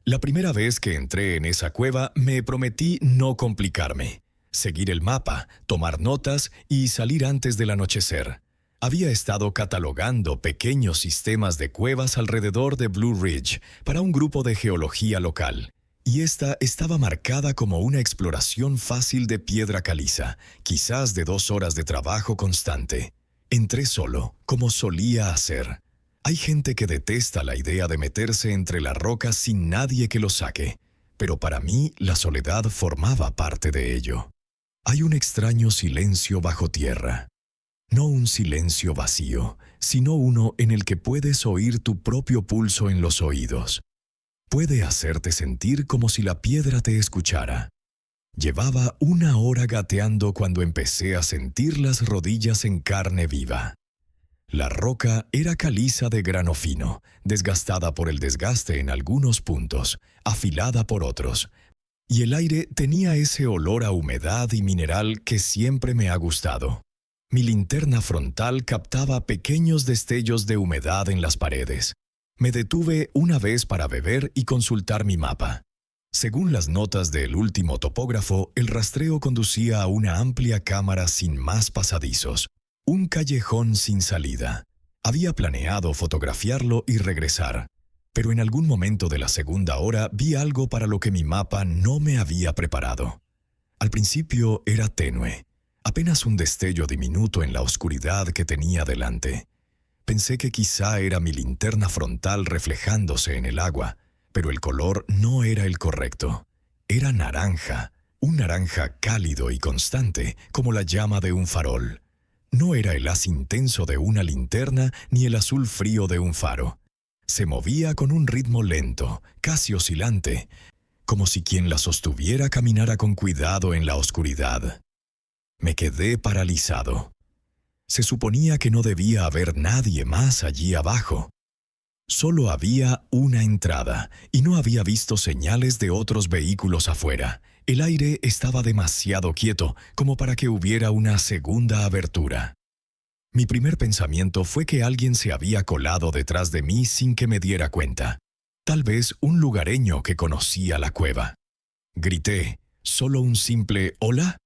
La primera vez que entré en esa cueva me prometí no complicarme, seguir el mapa, tomar notas y salir antes del anochecer. Había estado catalogando pequeños sistemas de cuevas alrededor de Blue Ridge para un grupo de geología local, y esta estaba marcada como una exploración fácil de piedra caliza, quizás de 2 horas de trabajo constante. Entré solo, como solía hacer. Hay gente que detesta la idea de meterse entre las rocas sin nadie que lo saque, pero para mí la soledad formaba parte de ello. Hay un extraño silencio bajo tierra. No un silencio vacío, sino uno en el que puedes oír tu propio pulso en los oídos. Puede hacerte sentir como si la piedra te escuchara. Llevaba 1 hora gateando cuando empecé a sentir las rodillas en carne viva. La roca era caliza de grano fino, desgastada por el desgaste en algunos puntos, afilada por otros, y el aire tenía ese olor a humedad y mineral que siempre me ha gustado. Mi linterna frontal captaba pequeños destellos de humedad en las paredes. Me detuve una vez para beber y consultar mi mapa. Según las notas del último topógrafo, el rastreo conducía a una amplia cámara sin más pasadizos, un callejón sin salida. Había planeado fotografiarlo y regresar, pero en algún momento de la segunda hora vi algo para lo que mi mapa no me había preparado. Al principio era tenue, apenas un destello diminuto en la oscuridad que tenía delante. Pensé que quizá era mi linterna frontal reflejándose en el agua, pero el color no era el correcto. Era naranja, un naranja cálido y constante, como la llama de un farol. No era el haz intenso de una linterna ni el azul frío de un faro. Se movía con un ritmo lento, casi oscilante, como si quien la sostuviera caminara con cuidado en la oscuridad. Me quedé paralizado. Se suponía que no debía haber nadie más allí abajo. Solo había una entrada, y no había visto señales de otros vehículos afuera. El aire estaba demasiado quieto como para que hubiera una segunda abertura. Mi primer pensamiento fue que alguien se había colado detrás de mí sin que me diera cuenta. Tal vez un lugareño que conocía la cueva. Grité, ¿solo un simple hola?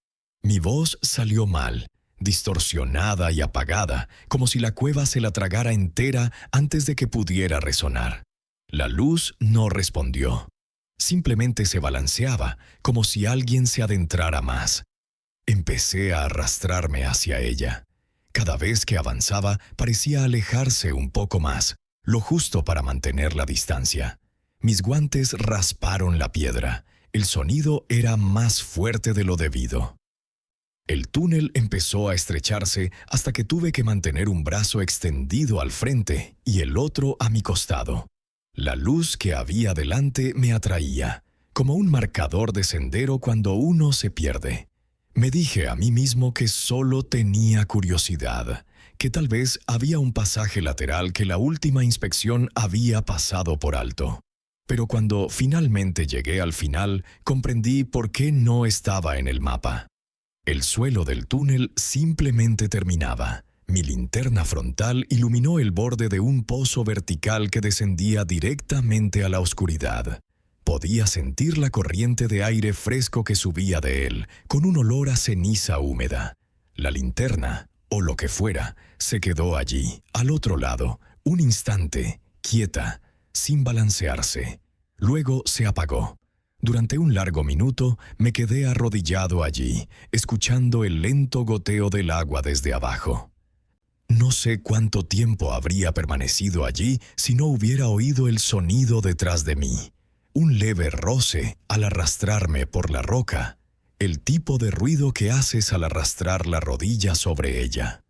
Mi voz salió mal, distorsionada y apagada, como si la cueva se la tragara entera antes de que pudiera resonar. La luz no respondió. Simplemente se balanceaba, como si alguien se adentrara más. Empecé a arrastrarme hacia ella. Cada vez que avanzaba, parecía alejarse un poco más, lo justo para mantener la distancia. Mis guantes rasparon la piedra. El sonido era más fuerte de lo debido. El túnel empezó a estrecharse hasta que tuve que mantener un brazo extendido al frente y el otro a mi costado. La luz que había delante me atraía, como un marcador de sendero cuando uno se pierde. Me dije a mí mismo que solo tenía curiosidad, que tal vez había un pasaje lateral que la última inspección había pasado por alto. Pero cuando finalmente llegué al final, comprendí por qué no estaba en el mapa. El suelo del túnel simplemente terminaba. Mi linterna frontal iluminó el borde de un pozo vertical que descendía directamente a la oscuridad. Podía sentir la corriente de aire fresco que subía de él, con un olor a ceniza húmeda. La linterna, o lo que fuera, se quedó allí, al otro lado, un instante, quieta, sin balancearse. Luego se apagó. Durante un largo minuto me quedé arrodillado allí, escuchando el lento goteo del agua desde abajo. No sé cuánto tiempo habría permanecido allí si no hubiera oído el sonido detrás de mí. Un leve roce al arrastrarme por la roca, el tipo de ruido que haces al arrastrar la rodilla sobre ella.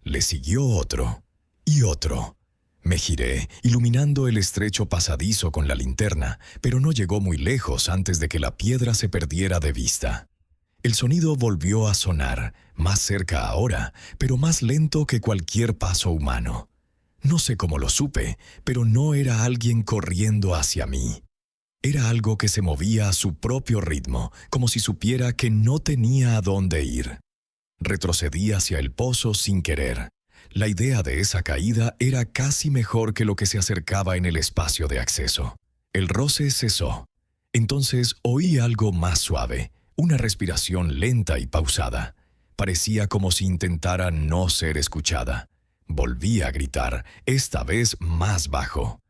Le siguió otro, y otro. Me giré, iluminando el estrecho pasadizo con la linterna, pero no llegó muy lejos antes de que la piedra se perdiera de vista. El sonido volvió a sonar, más cerca ahora, pero más lento que cualquier paso humano. No sé cómo lo supe, pero no era alguien corriendo hacia mí. Era algo que se movía a su propio ritmo, como si supiera que no tenía a dónde ir. Retrocedí hacia el pozo sin querer. La idea de esa caída era casi mejor que lo que se acercaba en el espacio de acceso. El roce cesó. Entonces oí algo más suave, una respiración lenta y pausada. Parecía como si intentara no ser escuchada. Volví a gritar, esta vez más bajo.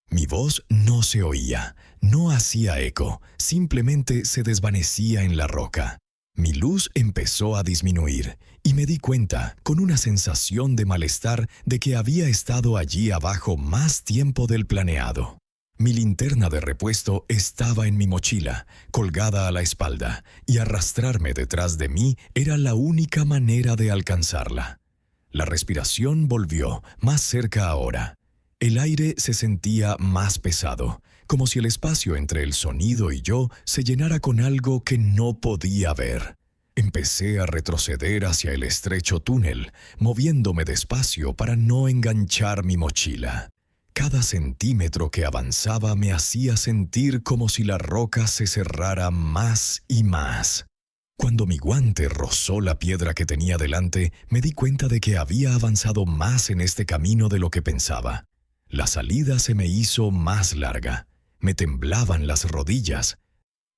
Mi voz no se oía, no hacía eco, simplemente se desvanecía en la roca. Mi luz empezó a disminuir y me di cuenta, con una sensación de malestar, de que había estado allí abajo más tiempo del planeado. Mi linterna de repuesto estaba en mi mochila, colgada a la espalda, y arrastrarme detrás de mí era la única manera de alcanzarla. La respiración volvió, más cerca ahora. El aire se sentía más pesado, como si el espacio entre el sonido y yo se llenara con algo que no podía ver. Empecé a retroceder hacia el estrecho túnel, moviéndome despacio para no enganchar mi mochila. Cada centímetro que avanzaba me hacía sentir como si la roca se cerrara más y más. Cuando mi guante rozó la piedra que tenía delante, me di cuenta de que había avanzado más en este camino de lo que pensaba. La salida se me hizo más larga. Me temblaban las rodillas.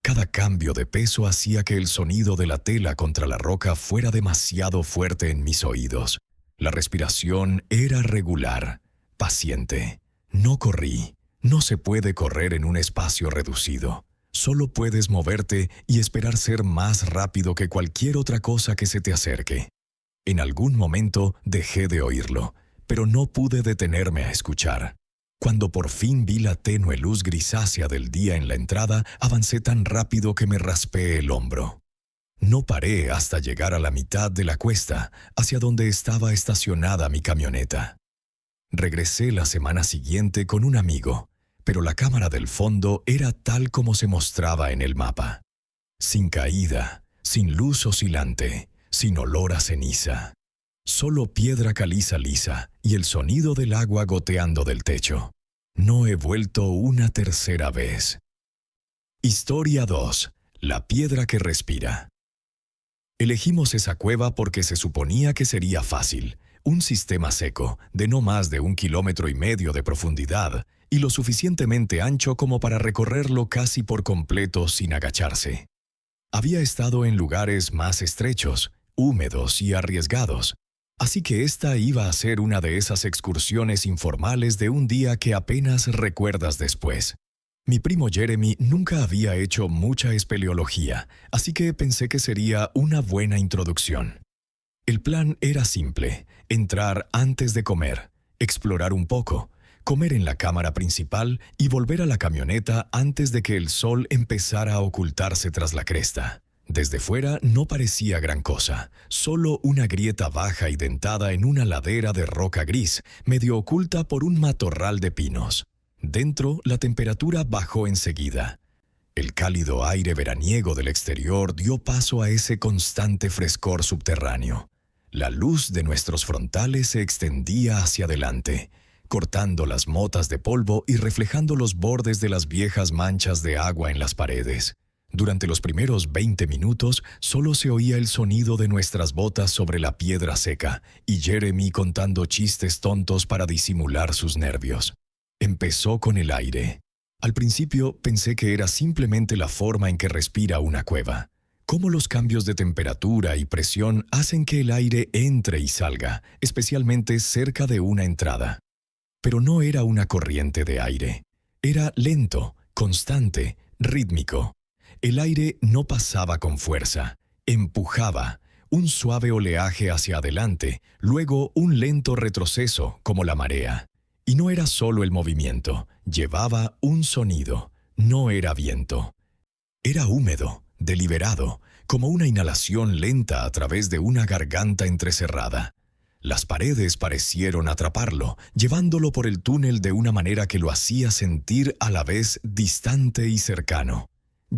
Cada cambio de peso hacía que el sonido de la tela contra la roca fuera demasiado fuerte en mis oídos. La respiración era regular, paciente. No corrí. No se puede correr en un espacio reducido. Solo puedes moverte y esperar ser más rápido que cualquier otra cosa que se te acerque. En algún momento dejé de oírlo, pero no pude detenerme a escuchar. Cuando por fin vi la tenue luz grisácea del día en la entrada, avancé tan rápido que me raspé el hombro. No paré hasta llegar a la mitad de la cuesta, hacia donde estaba estacionada mi camioneta. Regresé la semana siguiente con un amigo, pero la cámara del fondo era tal como se mostraba en el mapa. Sin caída, sin luz oscilante, sin olor a ceniza. Solo piedra caliza lisa y el sonido del agua goteando del techo. No he vuelto una tercera vez. Historia 2. La piedra que respira. Elegimos esa cueva porque se suponía que sería fácil. Un sistema seco, de no más de 1,5 kilómetros de profundidad, y lo suficientemente ancho como para recorrerlo casi por completo sin agacharse. Había estado en lugares más estrechos, húmedos y arriesgados, así que esta iba a ser una de esas excursiones informales de un día que apenas recuerdas después. Mi primo Jeremy nunca había hecho mucha espeleología, así que pensé que sería una buena introducción. El plan era simple: entrar antes de comer, explorar un poco, comer en la cámara principal y volver a la camioneta antes de que el sol empezara a ocultarse tras la cresta. Desde fuera no parecía gran cosa, solo una grieta baja y dentada en una ladera de roca gris, medio oculta por un matorral de pinos. Dentro, la temperatura bajó enseguida. El cálido aire veraniego del exterior dio paso a ese constante frescor subterráneo. La luz de nuestros frontales se extendía hacia adelante, cortando las motas de polvo y reflejando los bordes de las viejas manchas de agua en las paredes. Durante los primeros 20 minutos solo se oía el sonido de nuestras botas sobre la piedra seca y Jeremy contando chistes tontos para disimular sus nervios. Empezó con el aire. Al principio pensé que era simplemente la forma en que respira una cueva. Cómo los cambios de temperatura y presión hacen que el aire entre y salga, especialmente cerca de una entrada. Pero no era una corriente de aire. Era lento, constante, rítmico. El aire no pasaba con fuerza, empujaba, un suave oleaje hacia adelante, luego un lento retroceso, como la marea. Y no era solo el movimiento, llevaba un sonido, no era viento. Era húmedo, deliberado, como una inhalación lenta a través de una garganta entrecerrada. Las paredes parecieron atraparlo, llevándolo por el túnel de una manera que lo hacía sentir a la vez distante y cercano.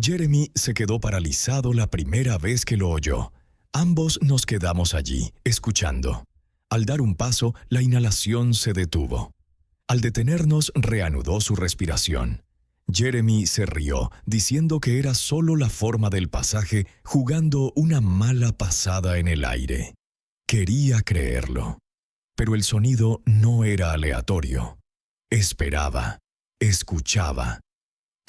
Jeremy se quedó paralizado la primera vez que lo oyó. Ambos nos quedamos allí, escuchando. Al dar un paso, la inhalación se detuvo. Al detenernos, reanudó su respiración. Jeremy se rió, diciendo que era solo la forma del pasaje jugando una mala pasada en el aire. Quería creerlo. Pero el sonido no era aleatorio. Esperaba, escuchaba,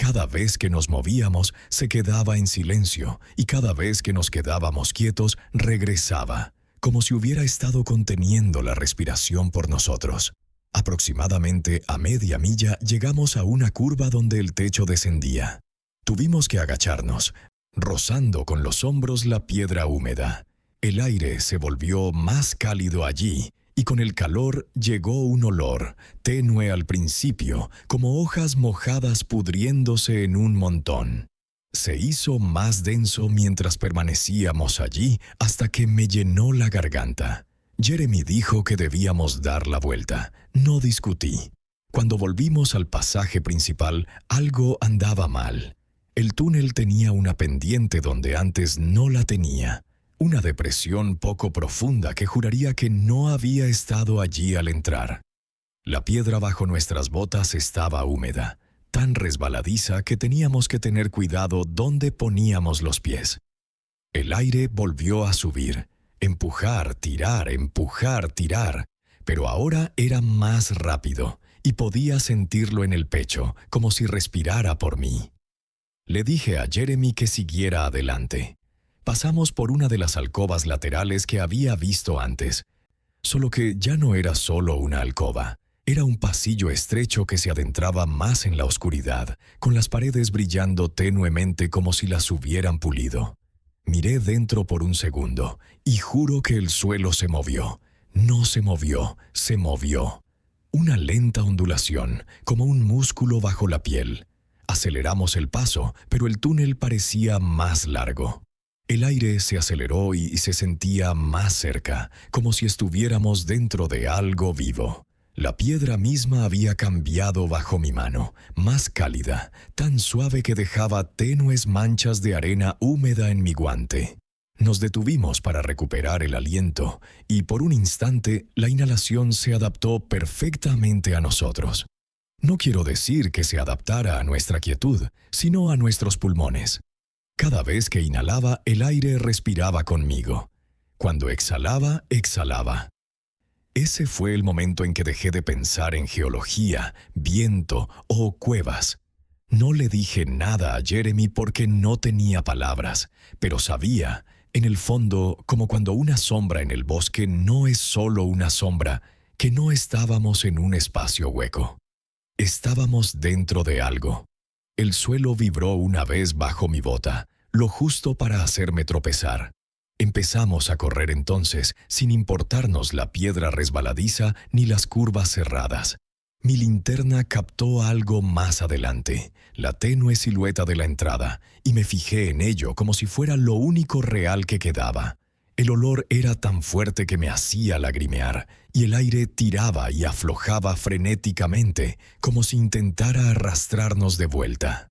Cada vez que nos movíamos, se quedaba en silencio, y cada vez que nos quedábamos quietos, regresaba, como si hubiera estado conteniendo la respiración por nosotros. Aproximadamente a media milla llegamos a una curva donde el techo descendía. Tuvimos que agacharnos, rozando con los hombros la piedra húmeda. El aire se volvió más cálido allí, y con el calor llegó un olor, tenue al principio, como hojas mojadas pudriéndose en un montón. Se hizo más denso mientras permanecíamos allí hasta que me llenó la garganta. Jeremy dijo que debíamos dar la vuelta. No discutí. Cuando volvimos al pasaje principal, algo andaba mal. El túnel tenía una pendiente donde antes no la tenía. Una depresión poco profunda que juraría que no había estado allí al entrar. La piedra bajo nuestras botas estaba húmeda, tan resbaladiza que teníamos que tener cuidado dónde poníamos los pies. El aire volvió a subir. Empujar, tirar, pero ahora era más rápido, y podía sentirlo en el pecho, como si respirara por mí. Le dije a Jeremy que siguiera adelante. Pasamos por una de las alcobas laterales que había visto antes, solo que ya no era solo una alcoba. Era un pasillo estrecho que se adentraba más en la oscuridad, con las paredes brillando tenuemente como si las hubieran pulido. Miré dentro por un segundo, y juro que el suelo se movió. No se movió, se movió. Una lenta ondulación, como un músculo bajo la piel. Aceleramos el paso, pero el túnel parecía más largo. El aire se aceleró y se sentía más cerca, como si estuviéramos dentro de algo vivo. La piedra misma había cambiado bajo mi mano, más cálida, tan suave que dejaba tenues manchas de arena húmeda en mi guante. Nos detuvimos para recuperar el aliento, y por un instante la inhalación se adaptó perfectamente a nosotros. No quiero decir que se adaptara a nuestra quietud, sino a nuestros pulmones. Cada vez que inhalaba, el aire respiraba conmigo. Cuando exhalaba, exhalaba. Ese fue el momento en que dejé de pensar en geología, viento o cuevas. No le dije nada a Jeremy porque no tenía palabras, pero sabía, en el fondo, como cuando una sombra en el bosque no es solo una sombra, que no estábamos en un espacio hueco. Estábamos dentro de algo. El suelo vibró una vez bajo mi bota, lo justo para hacerme tropezar. Empezamos a correr entonces, sin importarnos la piedra resbaladiza ni las curvas cerradas. Mi linterna captó algo más adelante, la tenue silueta de la entrada, y me fijé en ello como si fuera lo único real que quedaba. El olor era tan fuerte que me hacía lagrimear, y el aire tiraba y aflojaba frenéticamente, como si intentara arrastrarnos de vuelta.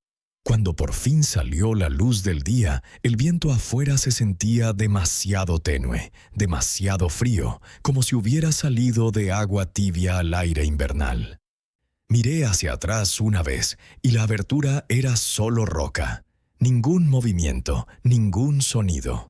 Cuando por fin salió la luz del día, el viento afuera se sentía demasiado tenue, demasiado frío, como si hubiera salido de agua tibia al aire invernal. Miré hacia atrás una vez, y la abertura era solo roca. Ningún movimiento, ningún sonido.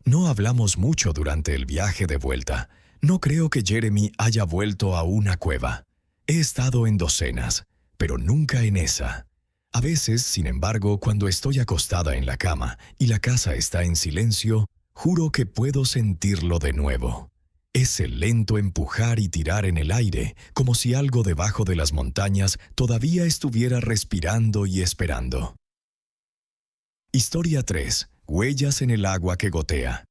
No hablamos mucho durante el viaje de vuelta. No creo que Jeremy haya vuelto a una cueva. He estado en docenas, pero nunca en esa. A veces, sin embargo, cuando estoy acostada en la cama y la casa está en silencio, juro que puedo sentirlo de nuevo. Ese lento empujar y tirar en el aire, como si algo debajo de las montañas todavía estuviera respirando y esperando. Historia 3. Huellas en el agua que gotea.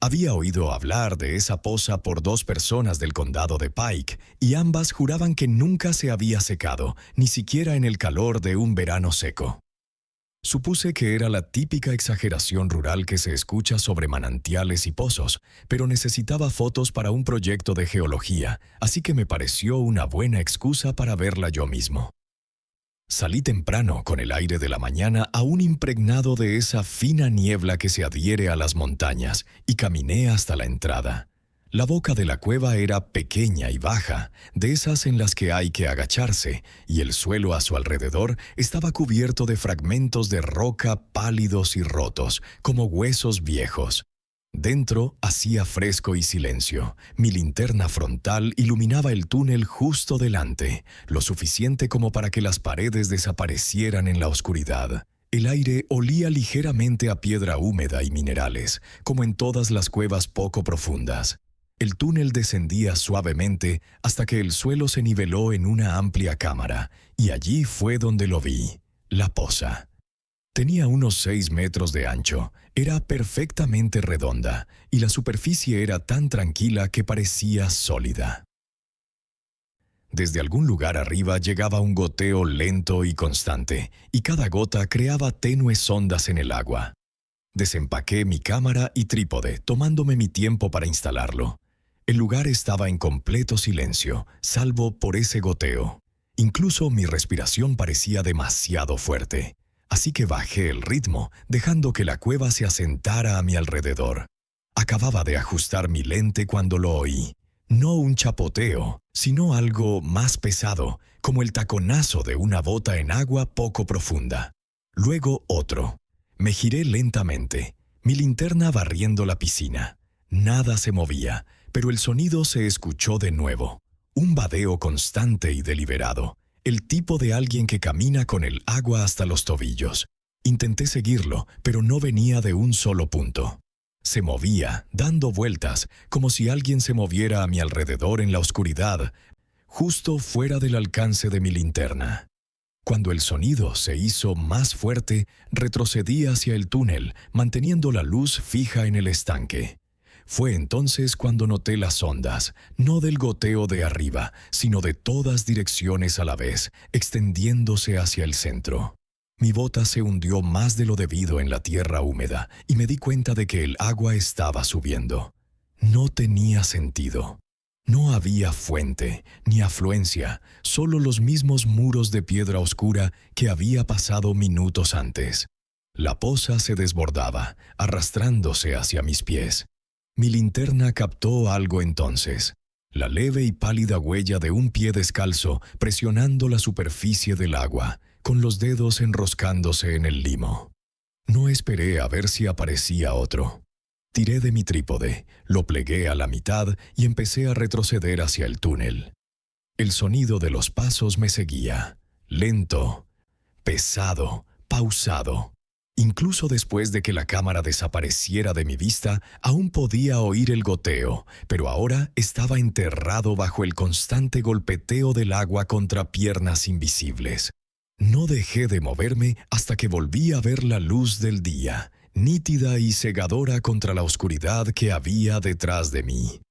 Había oído hablar de esa poza por 2 personas del condado de Pike, y ambas juraban que nunca se había secado, ni siquiera en el calor de un verano seco. Supuse que era la típica exageración rural que se escucha sobre manantiales y pozos, pero necesitaba fotos para un proyecto de geología, así que me pareció una buena excusa para verla yo mismo. Salí temprano, con el aire de la mañana aún impregnado de esa fina niebla que se adhiere a las montañas, y caminé hasta la entrada. La boca de la cueva era pequeña y baja, de esas en las que hay que agacharse, y el suelo a su alrededor estaba cubierto de fragmentos de roca pálidos y rotos, como huesos viejos. Dentro hacía fresco y silencio. Mi linterna frontal iluminaba el túnel justo delante, lo suficiente como para que las paredes desaparecieran en la oscuridad. El aire olía ligeramente a piedra húmeda y minerales, como en todas las cuevas poco profundas. El túnel descendía suavemente hasta que el suelo se niveló en una amplia cámara, y allí fue donde lo vi, la poza. Tenía unos 6 metros de ancho, era perfectamente redonda, y la superficie era tan tranquila que parecía sólida. Desde algún lugar arriba llegaba un goteo lento y constante, y cada gota creaba tenues ondas en el agua. Desempaqué mi cámara y trípode, tomándome mi tiempo para instalarlo. El lugar estaba en completo silencio, salvo por ese goteo. Incluso mi respiración parecía demasiado fuerte. Así que bajé el ritmo, dejando que la cueva se asentara a mi alrededor. Acababa de ajustar mi lente cuando lo oí. No un chapoteo, sino algo más pesado, como el taconazo de una bota en agua poco profunda. Luego otro. Me giré lentamente, mi linterna barriendo la piscina. Nada se movía, pero el sonido se escuchó de nuevo. Un vadeo constante y deliberado. El tipo de alguien que camina con el agua hasta los tobillos. Intenté seguirlo, pero no venía de un solo punto. Se movía, dando vueltas, como si alguien se moviera a mi alrededor en la oscuridad, justo fuera del alcance de mi linterna. Cuando el sonido se hizo más fuerte, retrocedí hacia el túnel, manteniendo la luz fija en el estanque. Fue entonces cuando noté las ondas, no del goteo de arriba, sino de todas direcciones a la vez, extendiéndose hacia el centro. Mi bota se hundió más de lo debido en la tierra húmeda y me di cuenta de que el agua estaba subiendo. No tenía sentido. No había fuente, ni afluencia, solo los mismos muros de piedra oscura que había pasado minutos antes. La poza se desbordaba, arrastrándose hacia mis pies. Mi linterna captó algo entonces, la leve y pálida huella de un pie descalzo presionando la superficie del agua, con los dedos enroscándose en el limo. No esperé a ver si aparecía otro. Tiré de mi trípode, lo plegué a la mitad y empecé a retroceder hacia el túnel. El sonido de los pasos me seguía, lento, pesado, pausado. Incluso después de que la cámara desapareciera de mi vista, aún podía oír el goteo, pero ahora estaba enterrado bajo el constante golpeteo del agua contra piernas invisibles. No dejé de moverme hasta que volví a ver la luz del día, nítida y cegadora contra la oscuridad que había detrás de mí.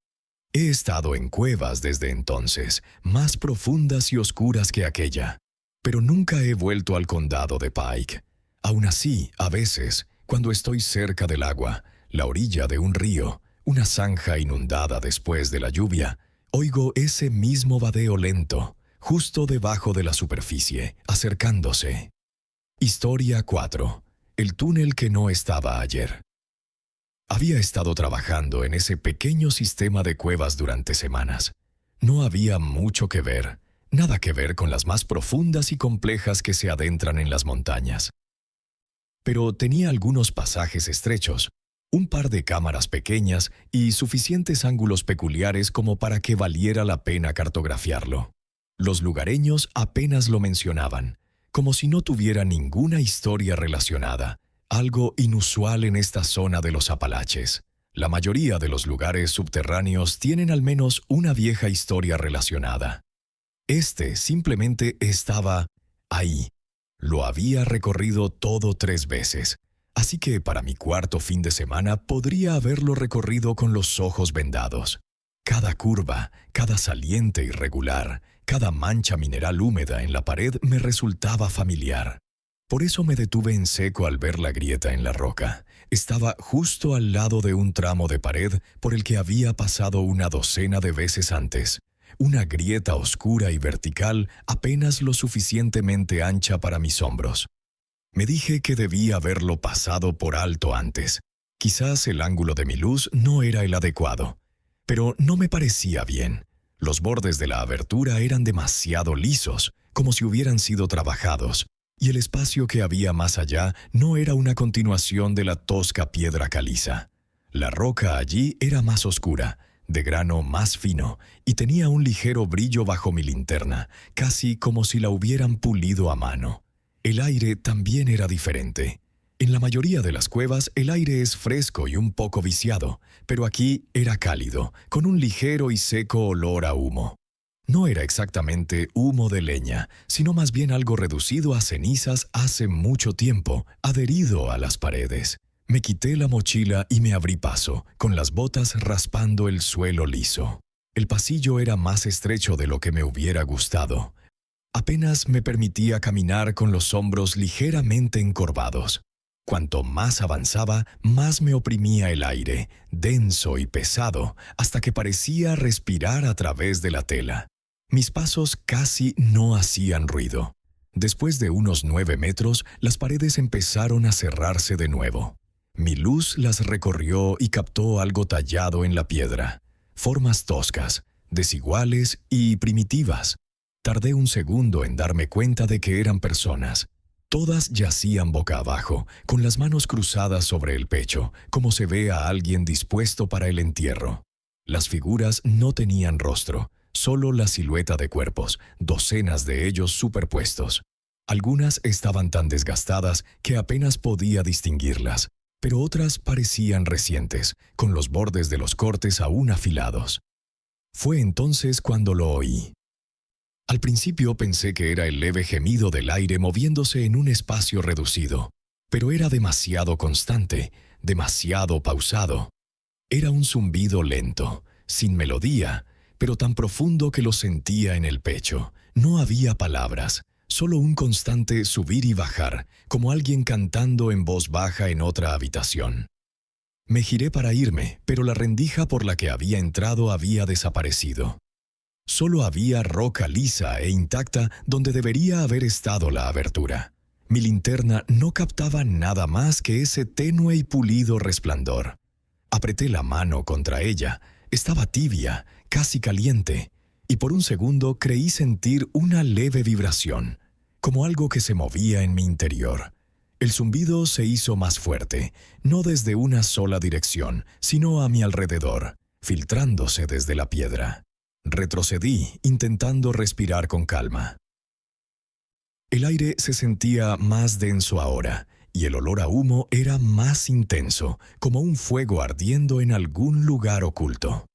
He estado en cuevas desde entonces, más profundas y oscuras que aquella, pero nunca he vuelto al condado de Pike. Aún así, a veces, cuando estoy cerca del agua, la orilla de un río, una zanja inundada después de la lluvia, oigo ese mismo vadeo lento, justo debajo de la superficie, acercándose. Historia 4. El túnel que no estaba ayer. Había estado trabajando en ese pequeño sistema de cuevas durante semanas. No había mucho que ver, nada que ver con las más profundas y complejas que se adentran en las montañas. Pero tenía algunos pasajes estrechos, un par de cámaras pequeñas y suficientes ángulos peculiares como para que valiera la pena cartografiarlo. Los lugareños apenas lo mencionaban, como si no tuviera ninguna historia relacionada, algo inusual en esta zona de los Apalaches. La mayoría de los lugares subterráneos tienen al menos una vieja historia relacionada. Este simplemente estaba ahí. Lo había recorrido todo 3 veces, así que para mi cuarto fin de semana podría haberlo recorrido con los ojos vendados. Cada curva, cada saliente irregular, cada mancha mineral húmeda en la pared me resultaba familiar. Por eso me detuve en seco al ver la grieta en la roca. Estaba justo al lado de un tramo de pared por el que había pasado una docena de veces antes. Una grieta oscura y vertical apenas lo suficientemente ancha para mis hombros. Me dije que debía haberlo pasado por alto antes. Quizás el ángulo de mi luz no era el adecuado, pero no me parecía bien. Los bordes de la abertura eran demasiado lisos, como si hubieran sido trabajados, y el espacio que había más allá no era una continuación de la tosca piedra caliza. La roca allí era más oscura, de grano más fino, y tenía un ligero brillo bajo mi linterna, casi como si la hubieran pulido a mano. El aire también era diferente. En la mayoría de las cuevas el aire es fresco y un poco viciado, pero aquí era cálido, con un ligero y seco olor a humo. No era exactamente humo de leña, sino más bien algo reducido a cenizas hace mucho tiempo, adherido a las paredes. Me quité la mochila y me abrí paso, con las botas raspando el suelo liso. El pasillo era más estrecho de lo que me hubiera gustado. Apenas me permitía caminar con los hombros ligeramente encorvados. Cuanto más avanzaba, más me oprimía el aire, denso y pesado, hasta que parecía respirar a través de la tela. Mis pasos casi no hacían ruido. Después de unos 9 metros, las paredes empezaron a cerrarse de nuevo. Mi luz las recorrió y captó algo tallado en la piedra. Formas toscas, desiguales y primitivas. Tardé un segundo en darme cuenta de que eran personas. Todas yacían boca abajo, con las manos cruzadas sobre el pecho, como se ve a alguien dispuesto para el entierro. Las figuras no tenían rostro, solo la silueta de cuerpos, docenas de ellos superpuestos. Algunas estaban tan desgastadas que apenas podía distinguirlas, pero otras parecían recientes, con los bordes de los cortes aún afilados. Fue entonces cuando lo oí. Al principio pensé que era el leve gemido del aire moviéndose en un espacio reducido, pero era demasiado constante, demasiado pausado. Era un zumbido lento, sin melodía, pero tan profundo que lo sentía en el pecho. No había palabras, solo un constante subir y bajar, como alguien cantando en voz baja en otra habitación. Me giré para irme, pero la rendija por la que había entrado había desaparecido. Solo había roca lisa e intacta donde debería haber estado la abertura. Mi linterna no captaba nada más que ese tenue y pulido resplandor. Apreté la mano contra ella. Estaba tibia, casi caliente, y por un segundo creí sentir una leve vibración, como algo que se movía en mi interior. El zumbido se hizo más fuerte, no desde una sola dirección, sino a mi alrededor, filtrándose desde la piedra. Retrocedí, intentando respirar con calma. El aire se sentía más denso ahora, y el olor a humo era más intenso, como un fuego ardiendo en algún lugar oculto.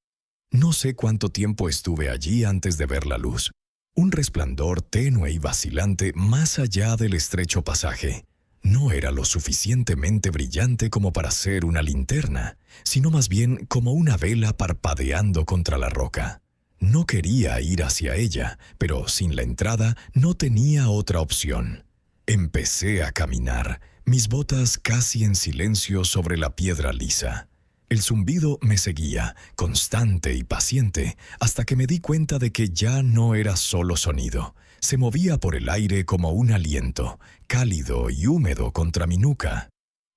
No sé cuánto tiempo estuve allí antes de ver la luz. Un resplandor tenue y vacilante más allá del estrecho pasaje. No era lo suficientemente brillante como para ser una linterna, sino más bien como una vela parpadeando contra la roca. No quería ir hacia ella, pero sin la entrada no tenía otra opción. Empecé a caminar, mis botas casi en silencio sobre la piedra lisa. El zumbido me seguía, constante y paciente, hasta que me di cuenta de que ya no era solo sonido. Se movía por el aire como un aliento, cálido y húmedo contra mi nuca.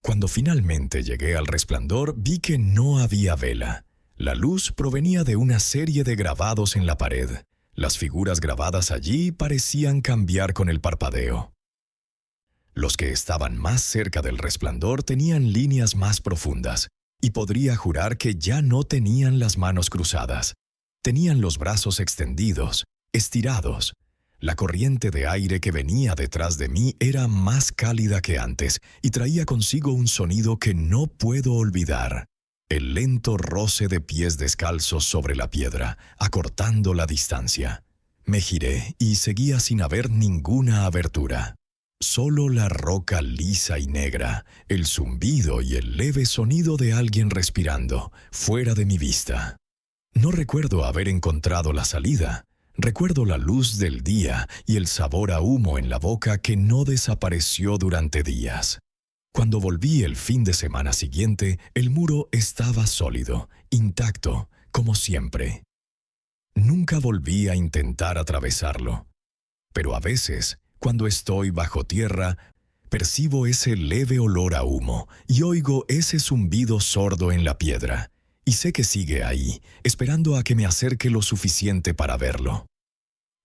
Cuando finalmente llegué al resplandor, vi que no había vela. La luz provenía de una serie de grabados en la pared. Las figuras grabadas allí parecían cambiar con el parpadeo. Los que estaban más cerca del resplandor tenían líneas más profundas, y podría jurar que ya no tenían las manos cruzadas. Tenían los brazos extendidos, estirados. La corriente de aire que venía detrás de mí era más cálida que antes y traía consigo un sonido que no puedo olvidar. El lento roce de pies descalzos sobre la piedra, acortando la distancia. Me giré y seguía sin haber ninguna abertura. Solo la roca lisa y negra, el zumbido y el leve sonido de alguien respirando, fuera de mi vista. No recuerdo haber encontrado la salida. Recuerdo la luz del día y el sabor a humo en la boca que no desapareció durante días. Cuando volví el fin de semana siguiente, el muro estaba sólido, intacto, como siempre. Nunca volví a intentar atravesarlo. Pero a veces, cuando estoy bajo tierra, percibo ese leve olor a humo y oigo ese zumbido sordo en la piedra, y sé que sigue ahí, esperando a que me acerque lo suficiente para verlo.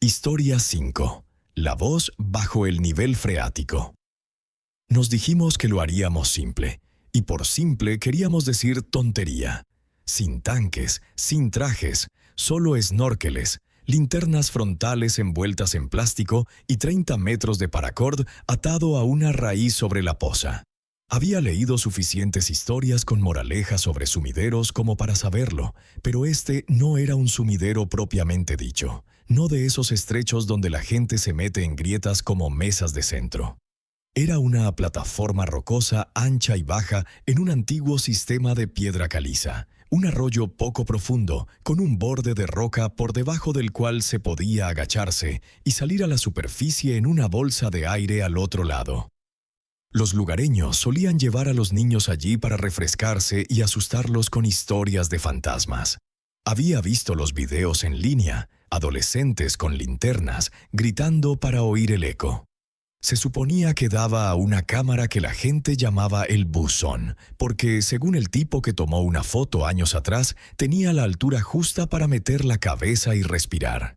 Historia 5. La voz bajo el nivel freático. Nos dijimos que lo haríamos simple. y por simple queríamos decir tontería. Sin tanques, sin trajes, solo snorkeles, linternas frontales envueltas en plástico y 30 metros de paracord atado a una raíz sobre la poza. Había leído suficientes historias con moralejas sobre sumideros como para saberlo, pero este no era un sumidero propiamente dicho, no de esos estrechos donde la gente se mete en grietas como mesas de centro. Era una plataforma rocosa ancha y baja en un antiguo sistema de piedra caliza, un arroyo poco profundo, con un borde de roca por debajo del cual se podía agacharse y salir a la superficie en una bolsa de aire al otro lado. Los lugareños solían llevar a los niños allí para refrescarse y asustarlos con historias de fantasmas. Había visto los videos en línea, adolescentes con linternas, gritando para oír el eco. Se suponía que daba a una cámara que la gente llamaba el buzón, porque, según el tipo que tomó una foto años atrás, tenía la altura justa para meter la cabeza y respirar.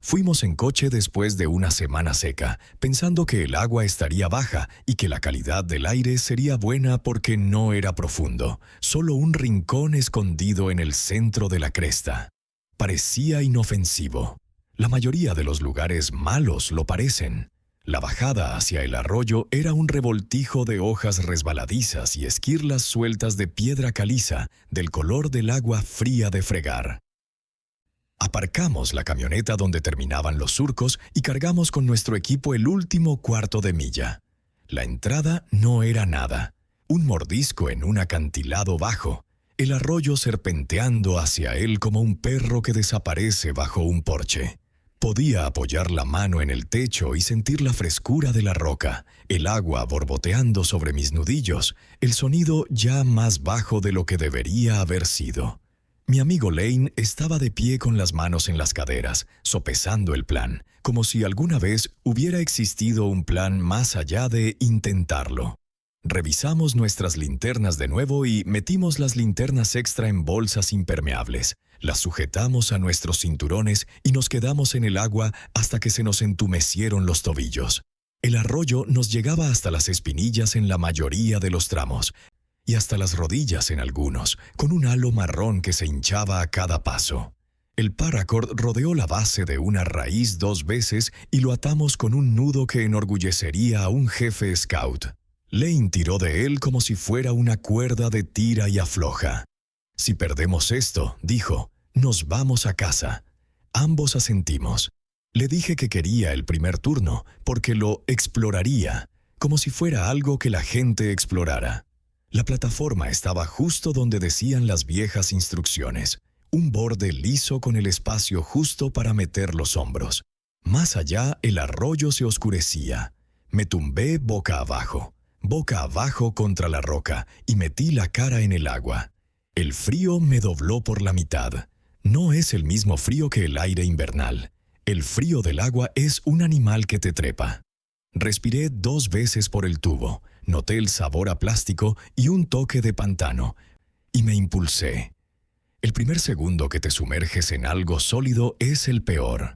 Fuimos en coche después de una semana seca, pensando que el agua estaría baja y que la calidad del aire sería buena porque no era profundo, solo un rincón escondido en el centro de la cresta. Parecía inofensivo. La mayoría de los lugares malos lo parecen. La bajada hacia el arroyo era un revoltijo de hojas resbaladizas y esquirlas sueltas de piedra caliza, del color del agua fría de fregar. Aparcamos la camioneta donde terminaban los surcos y cargamos con nuestro equipo el último cuarto de milla. La entrada no era nada. Un mordisco en un acantilado bajo, el arroyo serpenteando hacia él como un perro que desaparece bajo un porche. Podía apoyar la mano en el techo y sentir la frescura de la roca, el agua borboteando sobre mis nudillos, el sonido ya más bajo de lo que debería haber sido. Mi amigo Lane estaba de pie con las manos en las caderas, sopesando el plan, como si alguna vez hubiera existido un plan más allá de intentarlo. Revisamos nuestras linternas de nuevo y metimos las linternas extra en bolsas impermeables. Las sujetamos a nuestros cinturones y nos quedamos en el agua hasta que se nos entumecieron los tobillos. El arroyo nos llegaba hasta las espinillas en la mayoría de los tramos, y hasta las rodillas en algunos, con un halo marrón que se hinchaba a cada paso. El paracord rodeó la base de una raíz 2 veces y lo atamos con un nudo que enorgullecería a un jefe scout. Lane tiró de él como si fuera una cuerda de tira y afloja. «Si perdemos esto», dijo, «nos vamos a casa». Ambos asentimos. Le dije que quería el primer turno, porque lo exploraría, como si fuera algo que la gente explorara. La plataforma estaba justo donde decían las viejas instrucciones, un borde liso con el espacio justo para meter los hombros. Más allá, el arroyo se oscurecía. Me tumbé boca abajo contra la roca, y metí la cara en el agua. El frío me dobló por la mitad. No es el mismo frío que el aire invernal. El frío del agua es un animal que te trepa. Respiré 2 veces por el tubo, noté el sabor a plástico y un toque de pantano, y me impulsé. El primer segundo que te sumerges en algo sólido es el peor.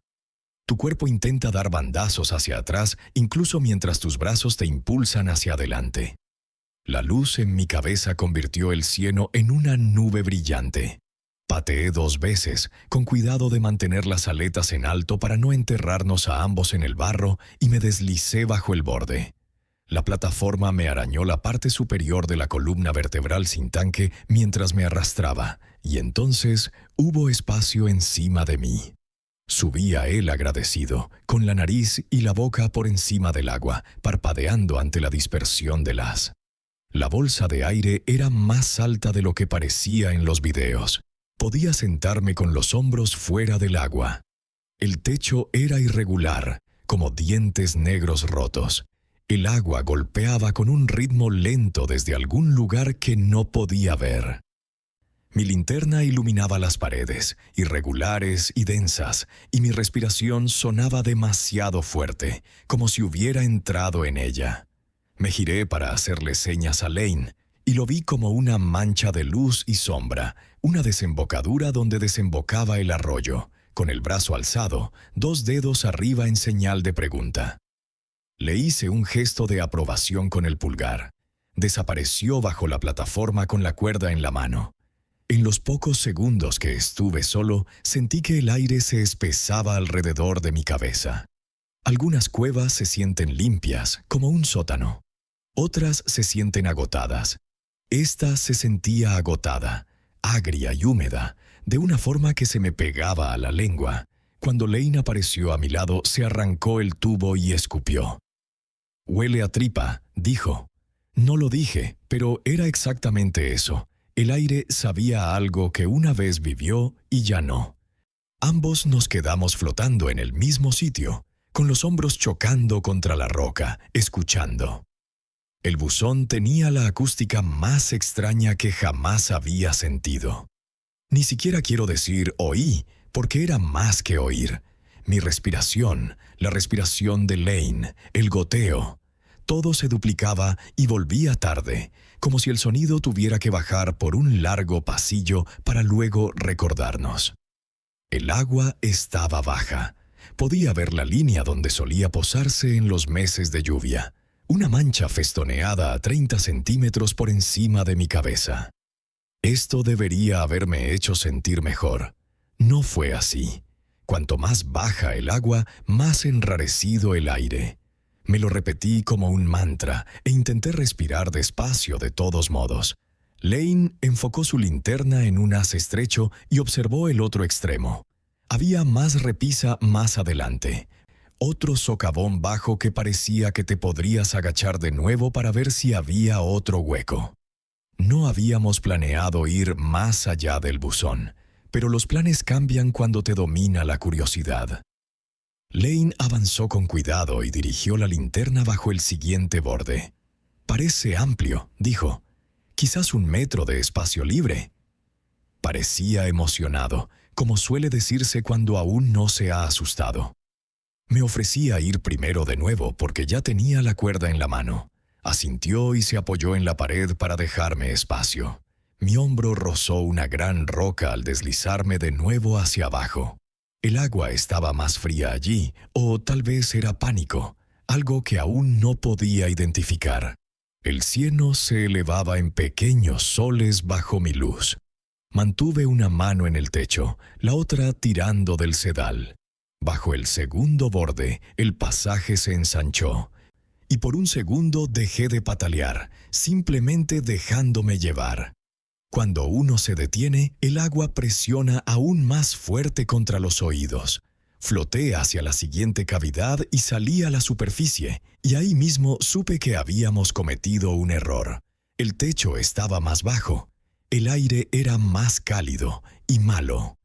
Tu cuerpo intenta dar bandazos hacia atrás, incluso mientras tus brazos te impulsan hacia adelante. La luz en mi cabeza convirtió el cieno en una nube brillante. Pateé 2 veces, con cuidado de mantener las aletas en alto para no enterrarnos a ambos en el barro, y me deslicé bajo el borde. La plataforma me arañó la parte superior de la columna vertebral sin tanque mientras me arrastraba, y entonces hubo espacio encima de mí. Subí a él agradecido, con la nariz y la boca por encima del agua, parpadeando ante la dispersión del haz. La bolsa de aire era más alta de lo que parecía en los videos. Podía sentarme con los hombros fuera del agua. El techo era irregular, como dientes negros rotos. El agua golpeaba con un ritmo lento desde algún lugar que no podía ver. Mi linterna iluminaba las paredes, irregulares y densas, y mi respiración sonaba demasiado fuerte, como si hubiera entrado en ella. Me giré para hacerle señas a Lane, y lo vi como una mancha de luz y sombra, una desembocadura donde desembocaba el arroyo, con el brazo alzado, 2 dedos arriba en señal de pregunta. Le hice un gesto de aprobación con el pulgar. Desapareció bajo la plataforma con la cuerda en la mano. En los pocos segundos que estuve solo, sentí que el aire se espesaba alrededor de mi cabeza. Algunas cuevas se sienten limpias, como un sótano. Otras se sienten agotadas. Esta se sentía agotada, agria y húmeda, de una forma que se me pegaba a la lengua. Cuando Lane apareció a mi lado, se arrancó el tubo y escupió. «Huele a tripa», dijo. No lo dije, pero era exactamente eso. El aire sabía algo que una vez vivió y ya no. Ambos nos quedamos flotando en el mismo sitio, con los hombros chocando contra la roca, escuchando. El buzón tenía la acústica más extraña que jamás había sentido. Ni siquiera quiero decir oí, porque era más que oír. Mi respiración, la respiración de Lane, el goteo. Todo se duplicaba y volvía tarde, como si el sonido tuviera que bajar por un largo pasillo para luego recordarnos. El agua estaba baja. Podía ver la línea donde solía posarse en los meses de lluvia. Una mancha festoneada a 30 centímetros por encima de mi cabeza. Esto debería haberme hecho sentir mejor. No fue así. Cuanto más baja el agua, más enrarecido el aire. Me lo repetí como un mantra e intenté respirar despacio de todos modos. Lane enfocó su linterna en un haz estrecho y observó el otro extremo. Había más repisa más adelante. Otro socavón bajo que parecía que te podrías agachar de nuevo para ver si había otro hueco. No habíamos planeado ir más allá del buzón, pero los planes cambian cuando te domina la curiosidad. Lane avanzó con cuidado y dirigió la linterna bajo el siguiente borde. «Parece amplio», dijo. «Quizás 1 metro de espacio libre». Parecía emocionado, como suele decirse cuando aún no se ha asustado. Me ofrecí a ir primero de nuevo porque ya tenía la cuerda en la mano. Asintió y se apoyó en la pared para dejarme espacio. Mi hombro rozó una gran roca al deslizarme de nuevo hacia abajo. El agua estaba más fría allí, o tal vez era pánico, algo que aún no podía identificar. El cielo se elevaba en pequeños soles bajo mi luz. Mantuve una mano en el techo, la otra tirando del sedal. Bajo el segundo borde, el pasaje se ensanchó. Y por un segundo dejé de patalear, simplemente dejándome llevar. Cuando uno se detiene, el agua presiona aún más fuerte contra los oídos. Floté hacia la siguiente cavidad y salí a la superficie, y ahí mismo supe que habíamos cometido un error. El techo estaba más bajo. El aire era más cálido y malo.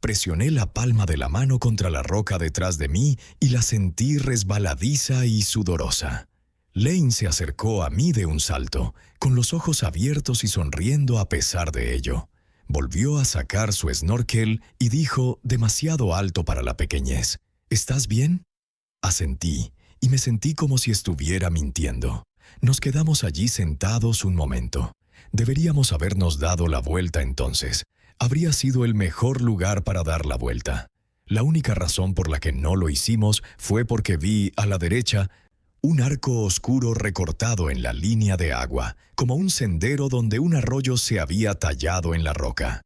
Presioné la palma de la mano contra la roca detrás de mí y la sentí resbaladiza y sudorosa. Lane se acercó a mí de un salto, con los ojos abiertos y sonriendo a pesar de ello. Volvió a sacar su snorkel y dijo, demasiado alto para la pequeñez, «¿Estás bien?» Asentí, y me sentí como si estuviera mintiendo. Nos quedamos allí sentados un momento. Deberíamos habernos dado la vuelta entonces. Habría sido el mejor lugar para dar la vuelta. La única razón por la que no lo hicimos fue porque vi a la derecha un arco oscuro recortado en la línea de agua, como un sendero donde un arroyo se había tallado en la roca.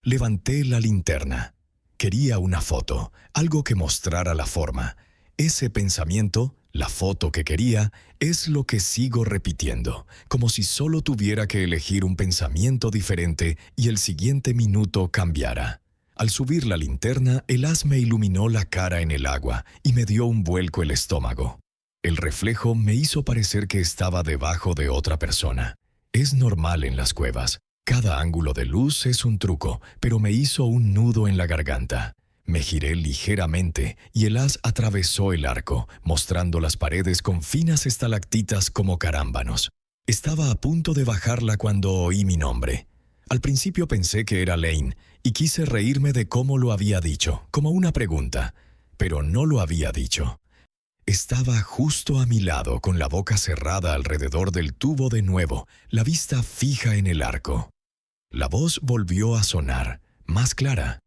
Levanté la linterna. Quería una foto, algo que mostrara la forma. Ese pensamiento, la foto que quería, es lo que sigo repitiendo, como si solo tuviera que elegir un pensamiento diferente y el siguiente minuto cambiara. Al subir la linterna, el haz me iluminó la cara en el agua y me dio un vuelco el estómago. El reflejo me hizo parecer que estaba debajo de otra persona. Es normal en las cuevas. Cada ángulo de luz es un truco, pero me hizo un nudo en la garganta. Me giré ligeramente y el haz atravesó el arco, mostrando las paredes con finas estalactitas como carámbanos. Estaba a punto de bajarla cuando oí mi nombre. Al principio pensé que era Lane y quise reírme de cómo lo había dicho, como una pregunta, pero no lo había dicho. Estaba justo a mi lado, con la boca cerrada alrededor del tubo de nuevo, la vista fija en el arco. La voz volvió a sonar, más clara.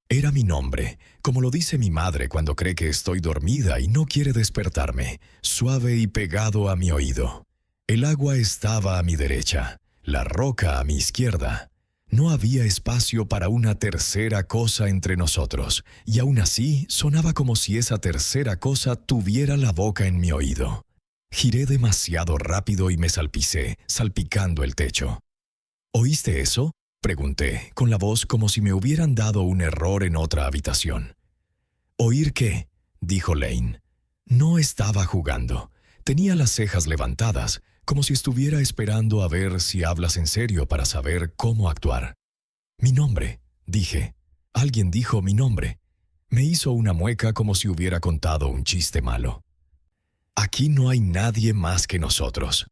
Era mi nombre, como lo dice mi madre cuando cree que estoy dormida y no quiere despertarme, suave y pegado a mi oído. El agua estaba a mi derecha, la roca a mi izquierda. No había espacio para una tercera cosa entre nosotros, y aún así sonaba como si esa tercera cosa tuviera la boca en mi oído. Giré demasiado rápido y me salpicé, salpicando el techo. ¿Oíste eso?, pregunté, con la voz como si me hubieran dado un error en otra habitación. ¿Oír qué?, dijo Lane. No estaba jugando. Tenía las cejas levantadas, como si estuviera esperando a ver si hablas en serio para saber cómo actuar. Mi nombre, dije. Alguien dijo mi nombre. Me hizo una mueca como si hubiera contado un chiste malo. Aquí no hay nadie más que nosotros.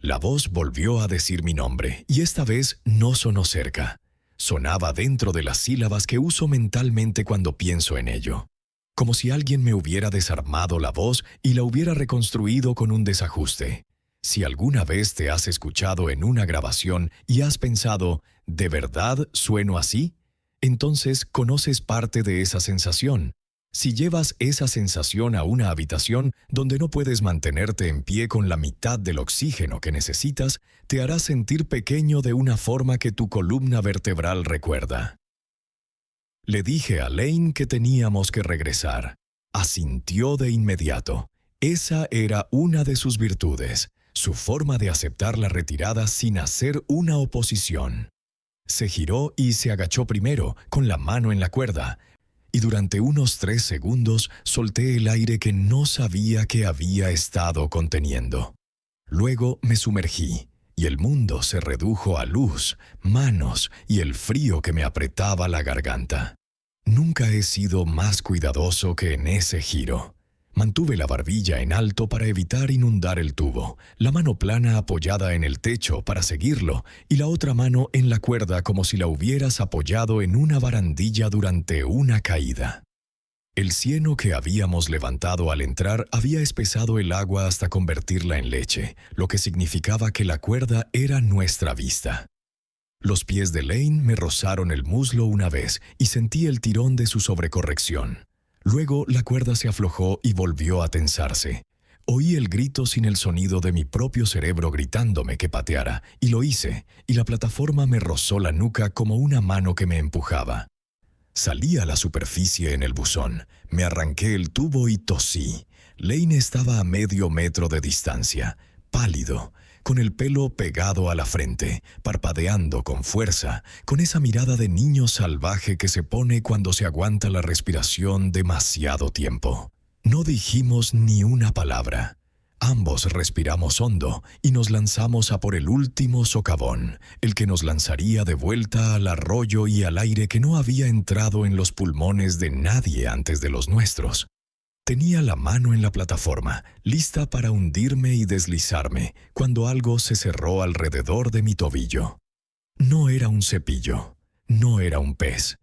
La voz volvió a decir mi nombre, y esta vez no sonó cerca. Sonaba dentro de las sílabas que uso mentalmente cuando pienso en ello. Como si alguien me hubiera desarmado la voz y la hubiera reconstruido con un desajuste. Si alguna vez te has escuchado en una grabación y has pensado, ¿de verdad sueno así?, entonces conoces parte de esa sensación. Si llevas esa sensación a una habitación donde no puedes mantenerte en pie con la mitad del oxígeno que necesitas, te hará sentir pequeño de una forma que tu columna vertebral recuerda. Le dije a Lane que teníamos que regresar. Asintió de inmediato. Esa era una de sus virtudes, su forma de aceptar la retirada sin hacer una oposición. Se giró y se agachó primero, con la mano en la cuerda, y durante unos 3 segundos solté el aire que no sabía que había estado conteniendo. Luego me sumergí, y el mundo se redujo a luz, manos y el frío que me apretaba la garganta. Nunca he sido más cuidadoso que en ese giro. Mantuve la barbilla en alto para evitar inundar el tubo, la mano plana apoyada en el techo para seguirlo y la otra mano en la cuerda como si la hubieras apoyado en una barandilla durante una caída. El cieno que habíamos levantado al entrar había espesado el agua hasta convertirla en leche, lo que significaba que la cuerda era nuestra vista. Los pies de Lane me rozaron el muslo una vez y sentí el tirón de su sobrecorrección. Luego la cuerda se aflojó y volvió a tensarse. Oí el grito sin el sonido de mi propio cerebro gritándome que pateara, y lo hice, y la plataforma me rozó la nuca como una mano que me empujaba. Salí a la superficie en el buzón, me arranqué el tubo y tosí. Lane estaba a medio metro de distancia, pálido, con el pelo pegado a la frente, parpadeando con fuerza, con esa mirada de niño salvaje que se pone cuando se aguanta la respiración demasiado tiempo. No dijimos ni una palabra. Ambos respiramos hondo y nos lanzamos a por el último socavón, el que nos lanzaría de vuelta al arroyo y al aire que no había entrado en los pulmones de nadie antes de los nuestros. Tenía la mano en la plataforma, lista para hundirme y deslizarme, cuando algo se cerró alrededor de mi tobillo. No era un cepillo, no era un pez.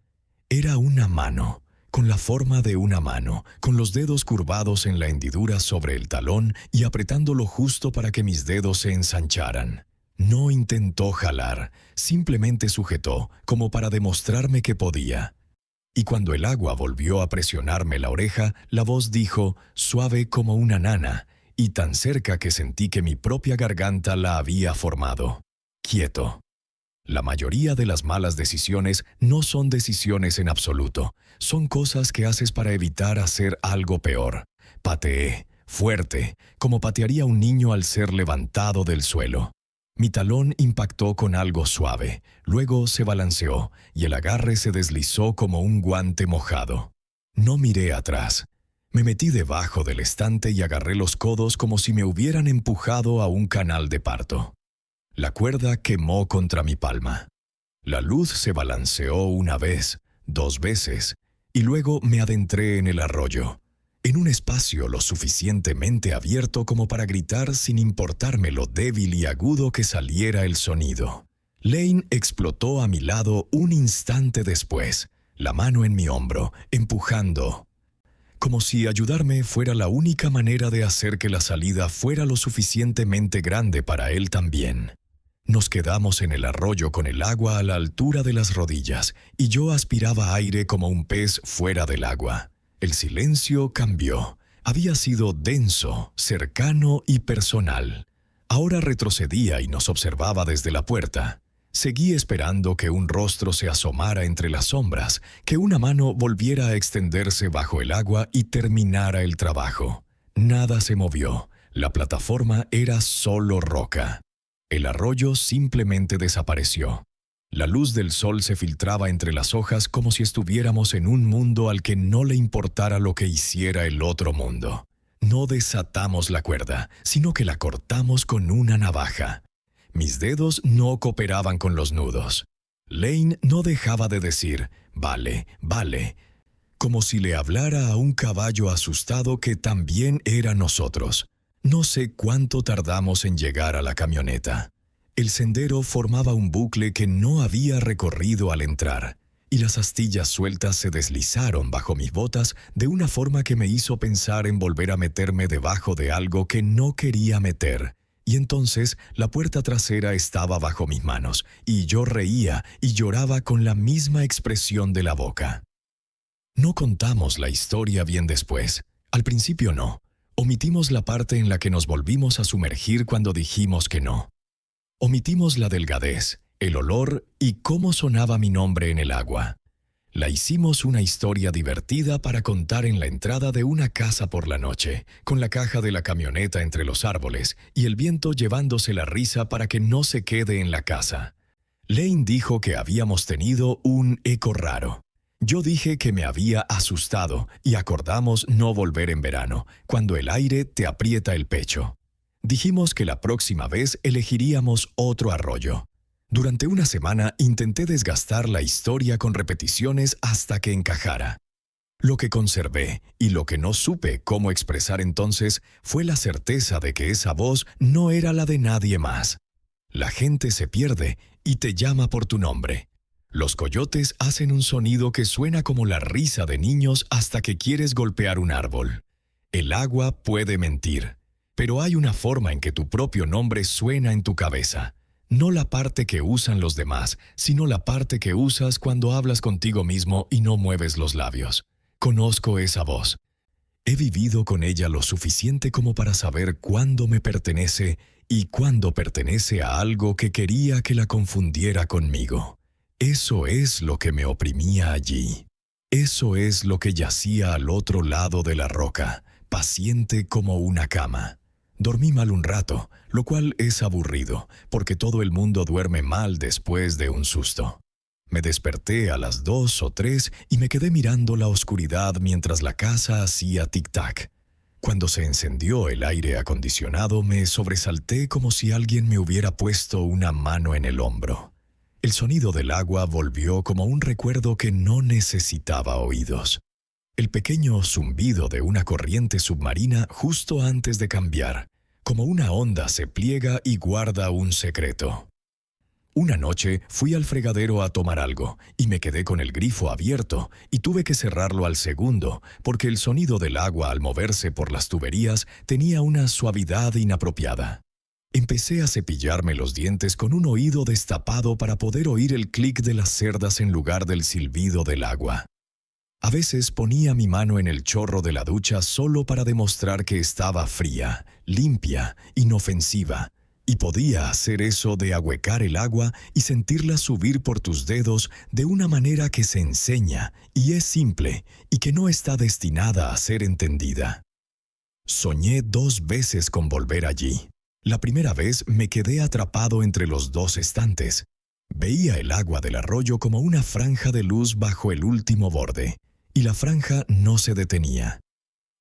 Era una mano, con la forma de una mano, con los dedos curvados en la hendidura sobre el talón y apretándolo justo para que mis dedos se ensancharan. No intentó jalar, simplemente sujetó, como para demostrarme que podía. Y cuando el agua volvió a presionarme la oreja, la voz dijo, suave como una nana, y tan cerca que sentí que mi propia garganta la había formado. Quieto. La mayoría de las malas decisiones no son decisiones en absoluto. Son cosas que haces para evitar hacer algo peor. Pateé, fuerte, como patearía un niño al ser levantado del suelo. Mi talón impactó con algo suave, luego se balanceó y el agarre se deslizó como un guante mojado. No miré atrás. Me metí debajo del estante y agarré los codos como si me hubieran empujado a un canal de parto. La cuerda quemó contra mi palma. La luz se balanceó una vez, 2 veces, y luego me adentré en el arroyo. En un espacio lo suficientemente abierto como para gritar sin importarme lo débil y agudo que saliera el sonido. Lane explotó a mi lado un instante después, la mano en mi hombro, empujando, como si ayudarme fuera la única manera de hacer que la salida fuera lo suficientemente grande para él también. Nos quedamos en el arroyo con el agua a la altura de las rodillas, y yo aspiraba aire como un pez fuera del agua. El silencio cambió. Había sido denso, cercano y personal. Ahora retrocedía y nos observaba desde la puerta. Seguí esperando que un rostro se asomara entre las sombras, que una mano volviera a extenderse bajo el agua y terminara el trabajo. Nada se movió. La plataforma era solo roca. El arroyo simplemente desapareció. La luz del sol se filtraba entre las hojas como si estuviéramos en un mundo al que no le importara lo que hiciera el otro mundo. No desatamos la cuerda, sino que la cortamos con una navaja. Mis dedos no cooperaban con los nudos. Lane no dejaba de decir, «Vale, vale», como si le hablara a un caballo asustado que también era nosotros. No sé cuánto tardamos en llegar a la camioneta. El sendero formaba un bucle que no había recorrido al entrar, y las astillas sueltas se deslizaron bajo mis botas de una forma que me hizo pensar en volver a meterme debajo de algo que no quería meter. Y entonces la puerta trasera estaba bajo mis manos, y yo reía y lloraba con la misma expresión de la boca. No contamos la historia bien después. Al principio no. Omitimos la parte en la que nos volvimos a sumergir cuando dijimos que no. Omitimos la delgadez, el olor y cómo sonaba mi nombre en el agua. La hicimos una historia divertida para contar en la entrada de una casa por la noche, con la caja de la camioneta entre los árboles y el viento llevándose la risa para que no se quede en la casa. Lane dijo que habíamos tenido un eco raro. Yo dije que me había asustado y acordamos no volver en verano, cuando el aire te aprieta el pecho. Dijimos que la próxima vez elegiríamos otro arroyo. Durante una semana intenté desgastar la historia con repeticiones hasta que encajara. Lo que conservé y lo que no supe cómo expresar entonces fue la certeza de que esa voz no era la de nadie más. La gente se pierde y te llama por tu nombre. Los coyotes hacen un sonido que suena como la risa de niños hasta que quieres golpear un árbol. El agua puede mentir, pero hay una forma en que tu propio nombre suena en tu cabeza. No la parte que usan los demás, sino la parte que usas cuando hablas contigo mismo y no mueves los labios. Conozco esa voz. He vivido con ella lo suficiente como para saber cuándo me pertenece y cuándo pertenece a algo que quería que la confundiera conmigo. Eso es lo que me oprimía allí. Eso es lo que yacía al otro lado de la roca, paciente como una cama. Dormí mal un rato, lo cual es aburrido, porque todo el mundo duerme mal después de un susto. Me desperté a las 2 o 3 y me quedé mirando la oscuridad mientras la casa hacía tic-tac. Cuando se encendió el aire acondicionado, me sobresalté como si alguien me hubiera puesto una mano en el hombro. El sonido del agua volvió como un recuerdo que no necesitaba oídos. El pequeño zumbido de una corriente submarina justo antes de cambiar, como una onda se pliega y guarda un secreto. Una noche fui al fregadero a tomar algo y me quedé con el grifo abierto y tuve que cerrarlo al segundo porque el sonido del agua al moverse por las tuberías tenía una suavidad inapropiada. Empecé a cepillarme los dientes con un oído destapado para poder oír el clic de las cerdas en lugar del silbido del agua. A veces ponía mi mano en el chorro de la ducha solo para demostrar que estaba fría, limpia, inofensiva, y podía hacer eso de ahuecar el agua y sentirla subir por tus dedos de una manera que se enseña y es simple y que no está destinada a ser entendida. Soñé 2 veces con volver allí. La primera vez me quedé atrapado entre los 2 estantes. Veía el agua del arroyo como una franja de luz bajo el último borde, y la franja no se detenía.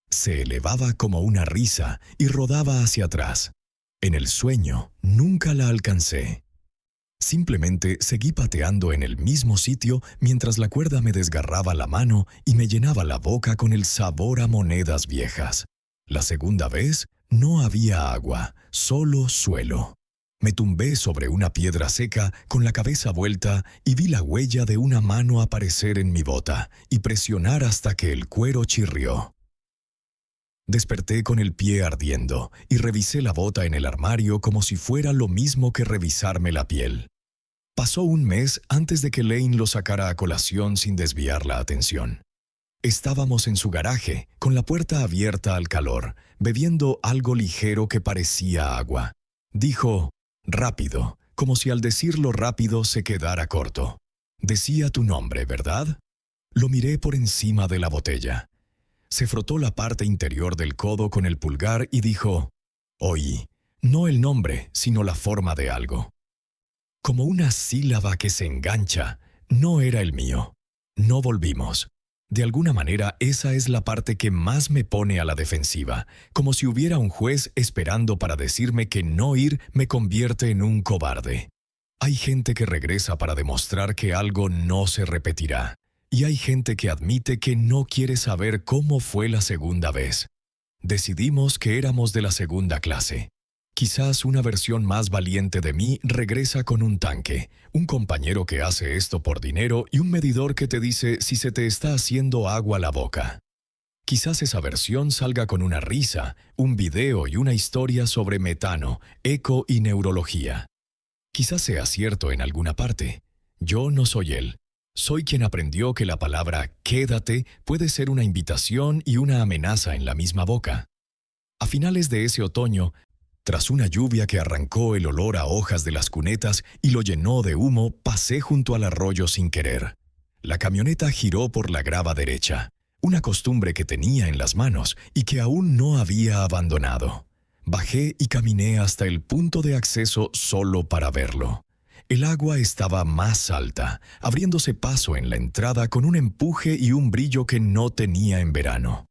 Se elevaba como una risa y rodaba hacia atrás. En el sueño nunca la alcancé. Simplemente seguí pateando en el mismo sitio mientras la cuerda me desgarraba la mano y me llenaba la boca con el sabor a monedas viejas. La segunda vez no había agua, solo suelo. Me tumbé sobre una piedra seca con la cabeza vuelta y vi la huella de una mano aparecer en mi bota y presionar hasta que el cuero chirrió. Desperté con el pie ardiendo y revisé la bota en el armario como si fuera lo mismo que revisarme la piel. Pasó un mes antes de que Lane lo sacara a colación sin desviar la atención. Estábamos en su garaje, con la puerta abierta al calor, bebiendo algo ligero que parecía agua. Dijo, rápido, como si al decirlo rápido se quedara corto. Decía tu nombre, ¿verdad? Lo miré por encima de la botella. Se frotó la parte interior del codo con el pulgar y dijo, oí, no el nombre, sino la forma de algo. Como una sílaba que se engancha, no era el mío. No volvimos. De alguna manera, esa es la parte que más me pone a la defensiva, como si hubiera un juez esperando para decirme que no ir me convierte en un cobarde. Hay gente que regresa para demostrar que algo no se repetirá, y hay gente que admite que no quiere saber cómo fue la segunda vez. Decidimos que éramos de la segunda clase. Quizás una versión más valiente de mí regresa con un tanque, un compañero que hace esto por dinero y un medidor que te dice si se te está haciendo agua la boca. Quizás esa versión salga con una risa, un video y una historia sobre metano, eco y neurología. Quizás sea cierto en alguna parte. Yo no soy él. Soy quien aprendió que la palabra quédate puede ser una invitación y una amenaza en la misma boca. A finales de ese otoño, tras una lluvia que arrancó el olor a hojas de las cunetas y lo llenó de humo, pasé junto al arroyo sin querer. La camioneta giró por la grava derecha, una costumbre que tenía en las manos y que aún no había abandonado. Bajé y caminé hasta el punto de acceso solo para verlo. El agua estaba más alta, abriéndose paso en la entrada con un empuje y un brillo que no tenía en verano.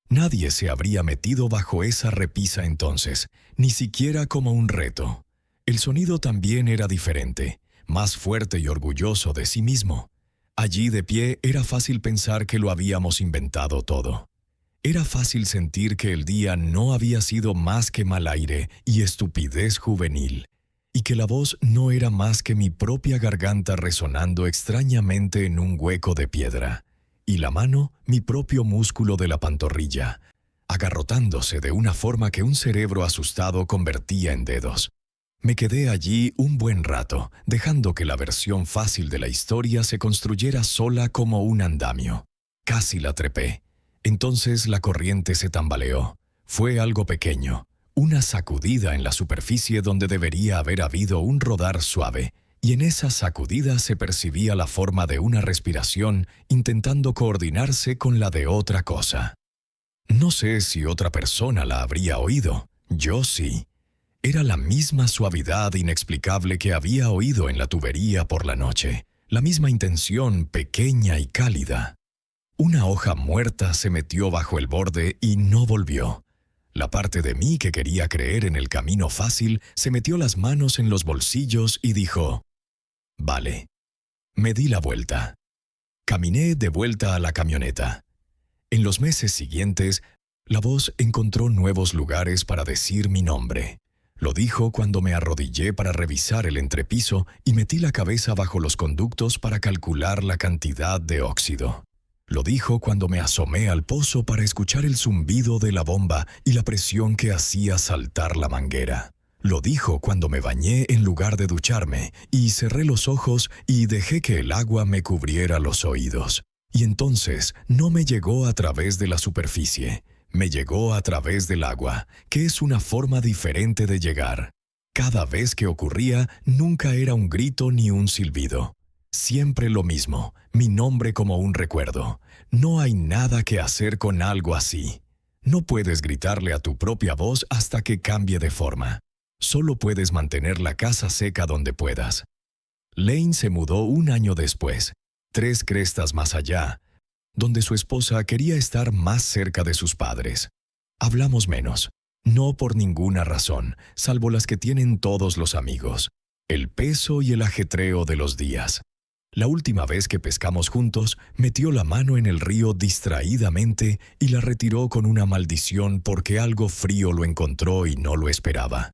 Nadie se habría metido bajo esa repisa entonces, ni siquiera como un reto. El sonido también era diferente, más fuerte y orgulloso de sí mismo. Allí de pie era fácil pensar que lo habíamos inventado todo. Era fácil sentir que el día no había sido más que mal aire y estupidez juvenil, y que la voz no era más que mi propia garganta resonando extrañamente en un hueco de piedra, y la mano mi propio músculo de la pantorrilla, agarrotándose de una forma que un cerebro asustado convertía en dedos. Me quedé allí un buen rato, dejando que la versión fácil de la historia se construyera sola como un andamio. Casi la trepé. Entonces la corriente se tambaleó. Fue algo pequeño, una sacudida en la superficie donde debería haber habido un rodar suave, y en esa sacudida se percibía la forma de una respiración intentando coordinarse con la de otra cosa. No sé si otra persona la habría oído, yo sí. Era la misma suavidad inexplicable que había oído en la tubería por la noche, la misma intención pequeña y cálida. Una hoja muerta se metió bajo el borde y no volvió. La parte de mí que quería creer en el camino fácil se metió las manos en los bolsillos y dijo, «Vale». Me di la vuelta. Caminé de vuelta a la camioneta. En los meses siguientes, la voz encontró nuevos lugares para decir mi nombre. Lo dijo cuando me arrodillé para revisar el entrepiso y metí la cabeza bajo los conductos para calcular la cantidad de óxido. Lo dijo cuando me asomé al pozo para escuchar el zumbido de la bomba y la presión que hacía saltar la manguera. Lo dijo cuando me bañé en lugar de ducharme y cerré los ojos y dejé que el agua me cubriera los oídos. Y entonces no me llegó a través de la superficie, me llegó a través del agua, que es una forma diferente de llegar. Cada vez que ocurría, nunca era un grito ni un silbido. Siempre lo mismo, mi nombre como un recuerdo. No hay nada que hacer con algo así. No puedes gritarle a tu propia voz hasta que cambie de forma. Solo puedes mantener la casa seca donde puedas. Lane se mudó un año después, 3 crestas más allá, donde su esposa quería estar más cerca de sus padres. Hablamos menos, no por ninguna razón, salvo las que tienen todos los amigos, el peso y el ajetreo de los días. La última vez que pescamos juntos, metió la mano en el río distraídamente y la retiró con una maldición porque algo frío lo encontró y no lo esperaba.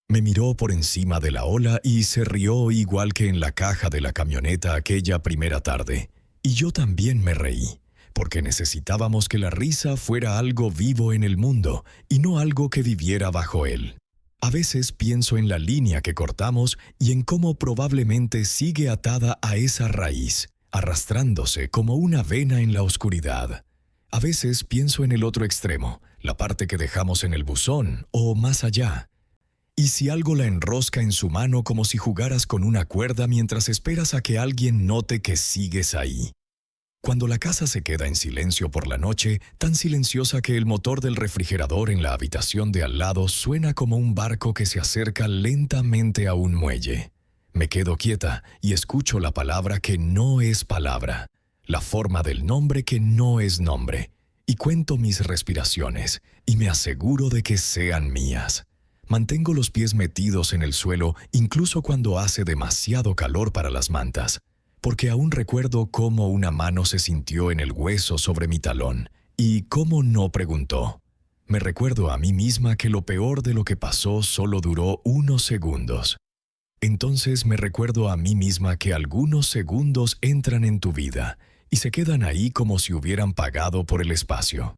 Me miró por encima de la ola y se rió igual que en la caja de la camioneta aquella primera tarde. Y yo también me reí, porque necesitábamos que la risa fuera algo vivo en el mundo y no algo que viviera bajo él. A veces pienso en la línea que cortamos y en cómo probablemente sigue atada a esa raíz, arrastrándose como una vena en la oscuridad. A veces pienso en el otro extremo, la parte que dejamos en el buzón o más allá. Y si algo la enrosca en su mano como si jugaras con una cuerda mientras esperas a que alguien note que sigues ahí. Cuando la casa se queda en silencio por la noche, tan silenciosa que el motor del refrigerador en la habitación de al lado suena como un barco que se acerca lentamente a un muelle. Me quedo quieta y escucho la palabra que no es palabra, la forma del nombre que no es nombre, y cuento mis respiraciones y me aseguro de que sean mías. Mantengo los pies metidos en el suelo incluso cuando hace demasiado calor para las mantas, porque aún recuerdo cómo una mano se sintió en el hueso sobre mi talón y cómo no preguntó. Me recuerdo a mí misma que lo peor de lo que pasó solo duró unos segundos. Entonces me recuerdo a mí misma que algunos segundos entran en tu vida y se quedan ahí como si hubieran pagado por el espacio.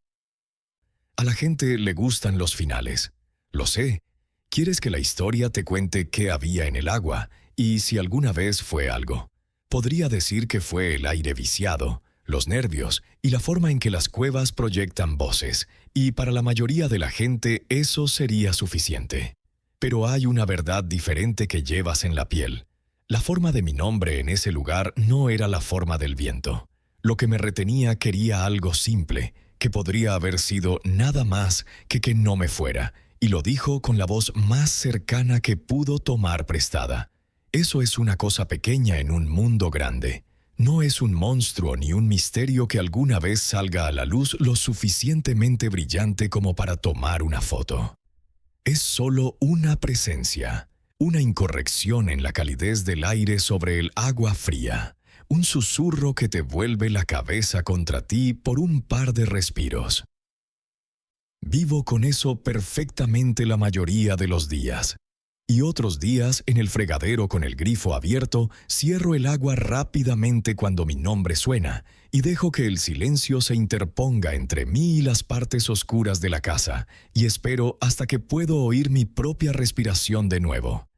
A la gente le gustan los finales. Lo sé. Quieres que la historia te cuente qué había en el agua y si alguna vez fue algo. Podría decir que fue el aire viciado, los nervios y la forma en que las cuevas proyectan voces, y para la mayoría de la gente eso sería suficiente. Pero hay una verdad diferente que llevas en la piel. La forma de mi nombre en ese lugar no era la forma del viento. Lo que me retenía quería algo simple, que podría haber sido nada más que no me fuera, y lo dijo con la voz más cercana que pudo tomar prestada. Eso es una cosa pequeña en un mundo grande. No es un monstruo ni un misterio que alguna vez salga a la luz lo suficientemente brillante como para tomar una foto. Es solo una presencia, una incorrección en la calidez del aire sobre el agua fría, un susurro que te vuelve la cabeza contra ti por un par de respiros. Vivo con eso perfectamente la mayoría de los días. Y otros días, en el fregadero con el grifo abierto, cierro el agua rápidamente cuando mi nombre suena y dejo que el silencio se interponga entre mí y las partes oscuras de la casa, y espero hasta que puedo oír mi propia respiración de nuevo.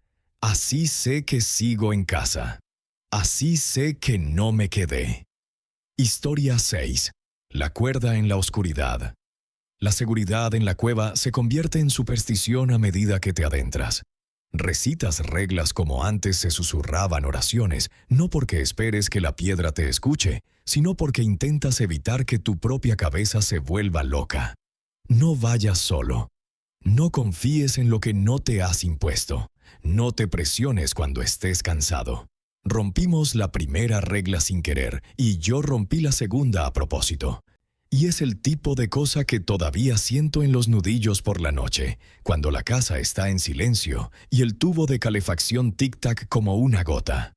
Así sé que sigo en casa. Así sé que no me quedé. Historia 6. La cuerda en la oscuridad. La seguridad en la cueva se convierte en superstición a medida que te adentras. Recitas reglas como antes se susurraban oraciones, no porque esperes que la piedra te escuche, sino porque intentas evitar que tu propia cabeza se vuelva loca. No vayas solo. No confíes en lo que no te has impuesto. No te presiones cuando estés cansado. Rompimos la primera regla sin querer, y yo rompí la segunda a propósito. Y es el tipo de cosa que todavía siento en los nudillos por la noche, cuando la casa está en silencio y el tubo de calefacción tic-tac como una gota.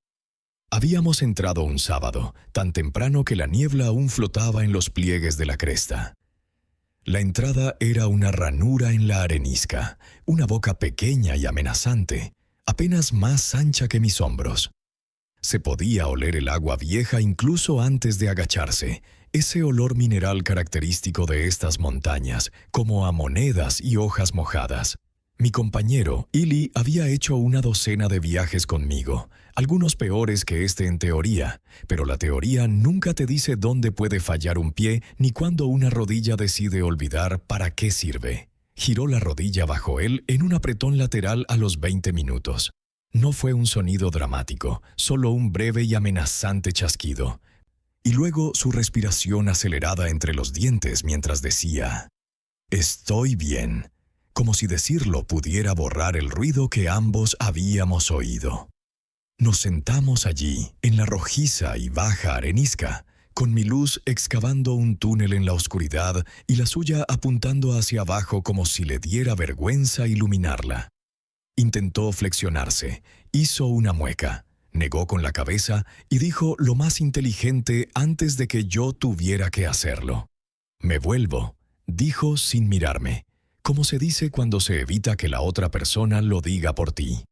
Habíamos entrado un sábado, tan temprano que la niebla aún flotaba en los pliegues de la cresta. La entrada era una ranura en la arenisca, una boca pequeña y amenazante, apenas más ancha que mis hombros. Se podía oler el agua vieja incluso antes de agacharse, ese olor mineral característico de estas montañas, como a monedas y hojas mojadas. Mi compañero, Ili, había hecho una docena de viajes conmigo, algunos peores que este en teoría, pero la teoría nunca te dice dónde puede fallar un pie ni cuándo una rodilla decide olvidar para qué sirve. Giró la rodilla bajo él en un apretón lateral a los 20 minutos. No fue un sonido dramático, solo un breve y amenazante chasquido. Y luego su respiración acelerada entre los dientes mientras decía: «Estoy bien», como si decirlo pudiera borrar el ruido que ambos habíamos oído. Nos sentamos allí, en la rojiza y baja arenisca, con mi luz excavando un túnel en la oscuridad y la suya apuntando hacia abajo como si le diera vergüenza iluminarla. Intentó flexionarse, hizo una mueca, negó con la cabeza y dijo lo más inteligente antes de que yo tuviera que hacerlo. «Me vuelvo», dijo sin mirarme, como se dice cuando se evita que la otra persona lo diga por ti.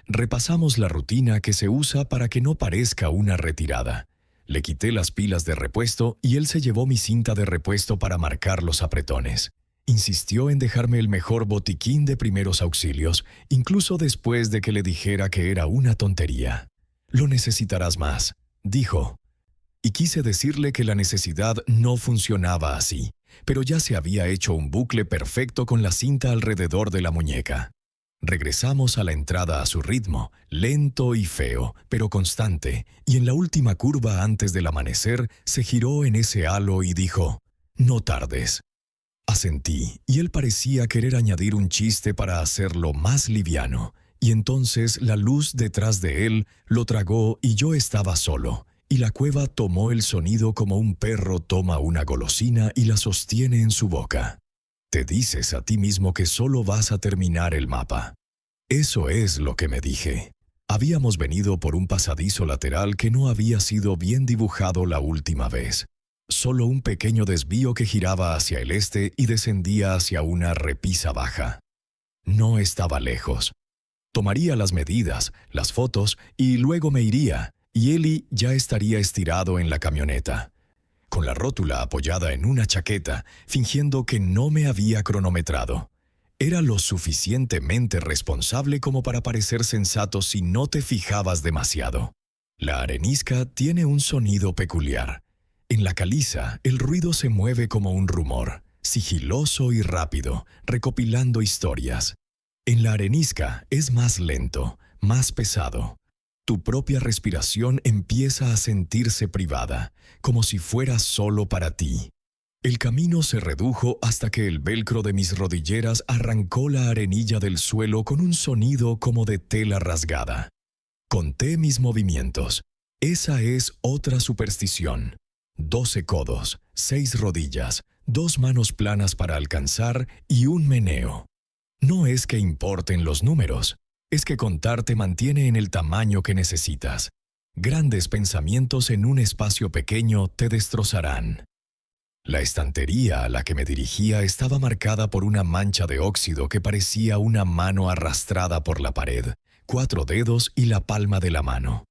Repasamos la rutina que se usa para que no parezca una retirada. Le quité las pilas de repuesto y él se llevó mi cinta de repuesto para marcar los apretones. Insistió en dejarme el mejor botiquín de primeros auxilios, incluso después de que le dijera que era una tontería. «Lo necesitarás más», dijo. Y quise decirle que la necesidad no funcionaba así, pero ya se había hecho un bucle perfecto con la cinta alrededor de la muñeca. Regresamos a la entrada a su ritmo, lento y feo, pero constante, y en la última curva antes del amanecer se giró en ese halo y dijo, «No tardes». Asentí, y él parecía querer añadir un chiste para hacerlo más liviano, y entonces la luz detrás de él lo tragó y yo estaba solo, y la cueva tomó el sonido como un perro toma una golosina y la sostiene en su boca. Te dices a ti mismo que solo vas a terminar el mapa. Eso es lo que me dije. Habíamos venido por un pasadizo lateral que no había sido bien dibujado la última vez. Solo un pequeño desvío que giraba hacia el este y descendía hacia una repisa baja. No estaba lejos. Tomaría las medidas, las fotos, y luego me iría, y Eli ya estaría estirado en la camioneta, con la rótula apoyada en una chaqueta, fingiendo que no me había cronometrado. Era lo suficientemente responsable como para parecer sensato si no te fijabas demasiado. La arenisca tiene un sonido peculiar. En la caliza, el ruido se mueve como un rumor, sigiloso y rápido, recopilando historias. En la arenisca es más lento, más pesado. Tu propia respiración empieza a sentirse privada, como si fuera solo para ti. El camino se redujo hasta que el velcro de mis rodilleras arrancó la arenilla del suelo con un sonido como de tela rasgada. Conté mis movimientos. Esa es otra superstición. 12 codos, 6 rodillas, 2 manos planas para alcanzar y un meneo. No es que importen los números, es que contar te mantiene en el tamaño que necesitas. Grandes pensamientos en un espacio pequeño te destrozarán. La estantería a la que me dirigía estaba marcada por una mancha de óxido que parecía una mano arrastrada por la pared, 4 dedos y la palma de la mano.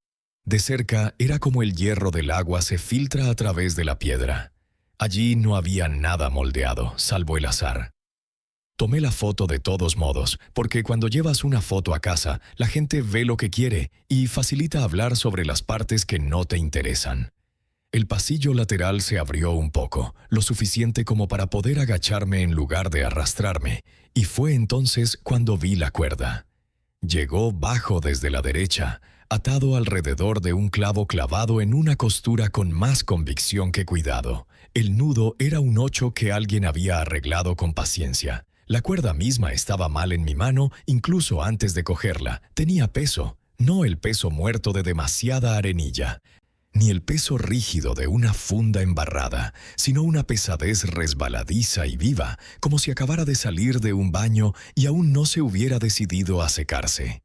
De cerca era como el hierro del agua se filtra a través de la piedra. Allí no había nada moldeado, salvo el azar. Tomé la foto de todos modos, porque cuando llevas una foto a casa, la gente ve lo que quiere y facilita hablar sobre las partes que no te interesan. El pasillo lateral se abrió un poco, lo suficiente como para poder agacharme en lugar de arrastrarme, y fue entonces cuando vi la cuerda. Llegó bajo desde la derecha, atado alrededor de un clavo clavado en una costura con más convicción que cuidado. El nudo era un 8 que alguien había arreglado con paciencia. La cuerda misma estaba mal en mi mano, incluso antes de cogerla. Tenía peso, no el peso muerto de demasiada arenilla, ni el peso rígido de una funda embarrada, sino una pesadez resbaladiza y viva, como si acabara de salir de un baño y aún no se hubiera decidido a secarse.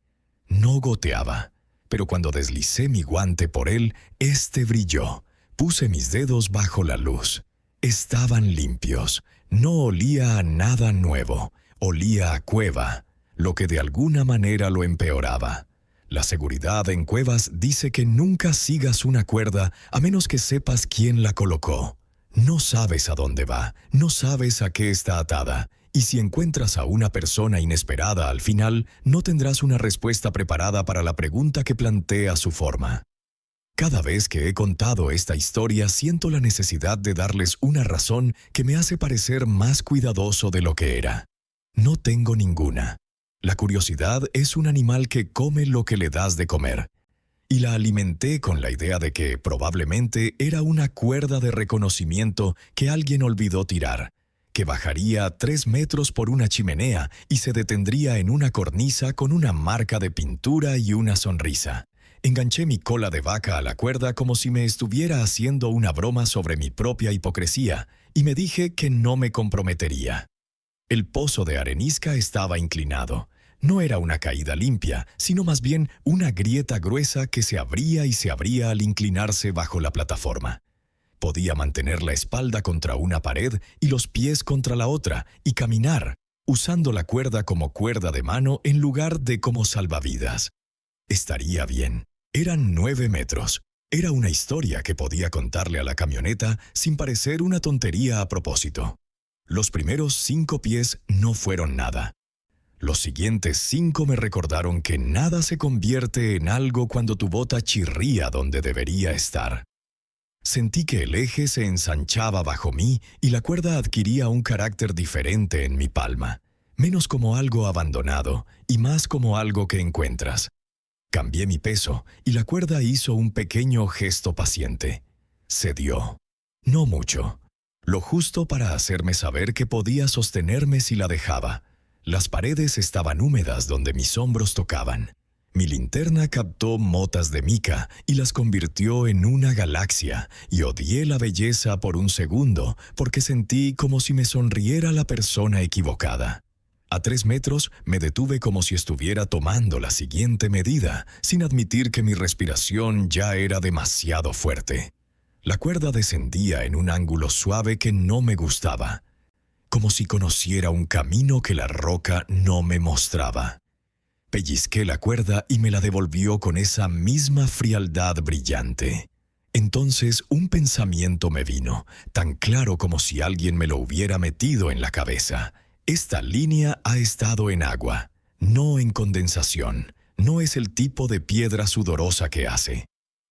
No goteaba, pero cuando deslicé mi guante por él, este brilló. Puse mis dedos bajo la luz. Estaban limpios. No olía a nada nuevo. Olía a cueva, lo que de alguna manera lo empeoraba. La seguridad en cuevas dice que nunca sigas una cuerda a menos que sepas quién la colocó. No sabes a dónde va, no sabes a qué está atada. Y si encuentras a una persona inesperada al final, no tendrás una respuesta preparada para la pregunta que plantea su forma. Cada vez que he contado esta historia, siento la necesidad de darles una razón que me hace parecer más cuidadoso de lo que era. No tengo ninguna. La curiosidad es un animal que come lo que le das de comer. Y la alimenté con la idea de que probablemente era una cuerda de reconocimiento que alguien olvidó tirar, que bajaría 3 metros por una chimenea y se detendría en una cornisa con una marca de pintura y una sonrisa. Enganché mi cola de vaca a la cuerda como si me estuviera haciendo una broma sobre mi propia hipocresía, y me dije que no me comprometería. El pozo de arenisca estaba inclinado. No era una caída limpia, sino más bien una grieta gruesa que se abría y se abría al inclinarse bajo la plataforma. Podía mantener la espalda contra una pared y los pies contra la otra, y caminar, usando la cuerda como cuerda de mano en lugar de como salvavidas. Estaría bien. Eran 9 metros. Era una historia que podía contarle a la camioneta sin parecer una tontería a propósito. Los primeros 5 pies no fueron nada. Los siguientes 5 me recordaron que nada se convierte en algo cuando tu bota chirría donde debería estar. Sentí que el eje se ensanchaba bajo mí y la cuerda adquiría un carácter diferente en mi palma. menos como algo abandonado y más como algo que encuentras. Cambié mi peso y la cuerda hizo un pequeño gesto paciente. Cedió. No mucho. Lo justo para hacerme saber que podía sostenerme si la dejaba. Las paredes estaban húmedas donde mis hombros tocaban. Mi linterna captó motas de mica y las convirtió en una galaxia, y odié la belleza por un segundo porque sentí como si me sonriera la persona equivocada. A 3 metros me detuve como si estuviera tomando la siguiente medida, sin admitir que mi respiración ya era demasiado fuerte. La cuerda descendía en un ángulo suave que no me gustaba, como si conociera un camino que la roca no me mostraba. Pellizqué la cuerda y me la devolvió con esa misma frialdad brillante. Entonces un pensamiento me vino, tan claro como si alguien me lo hubiera metido en la cabeza. Esta línea ha estado en agua, no en condensación. No es el tipo de piedra sudorosa que hace.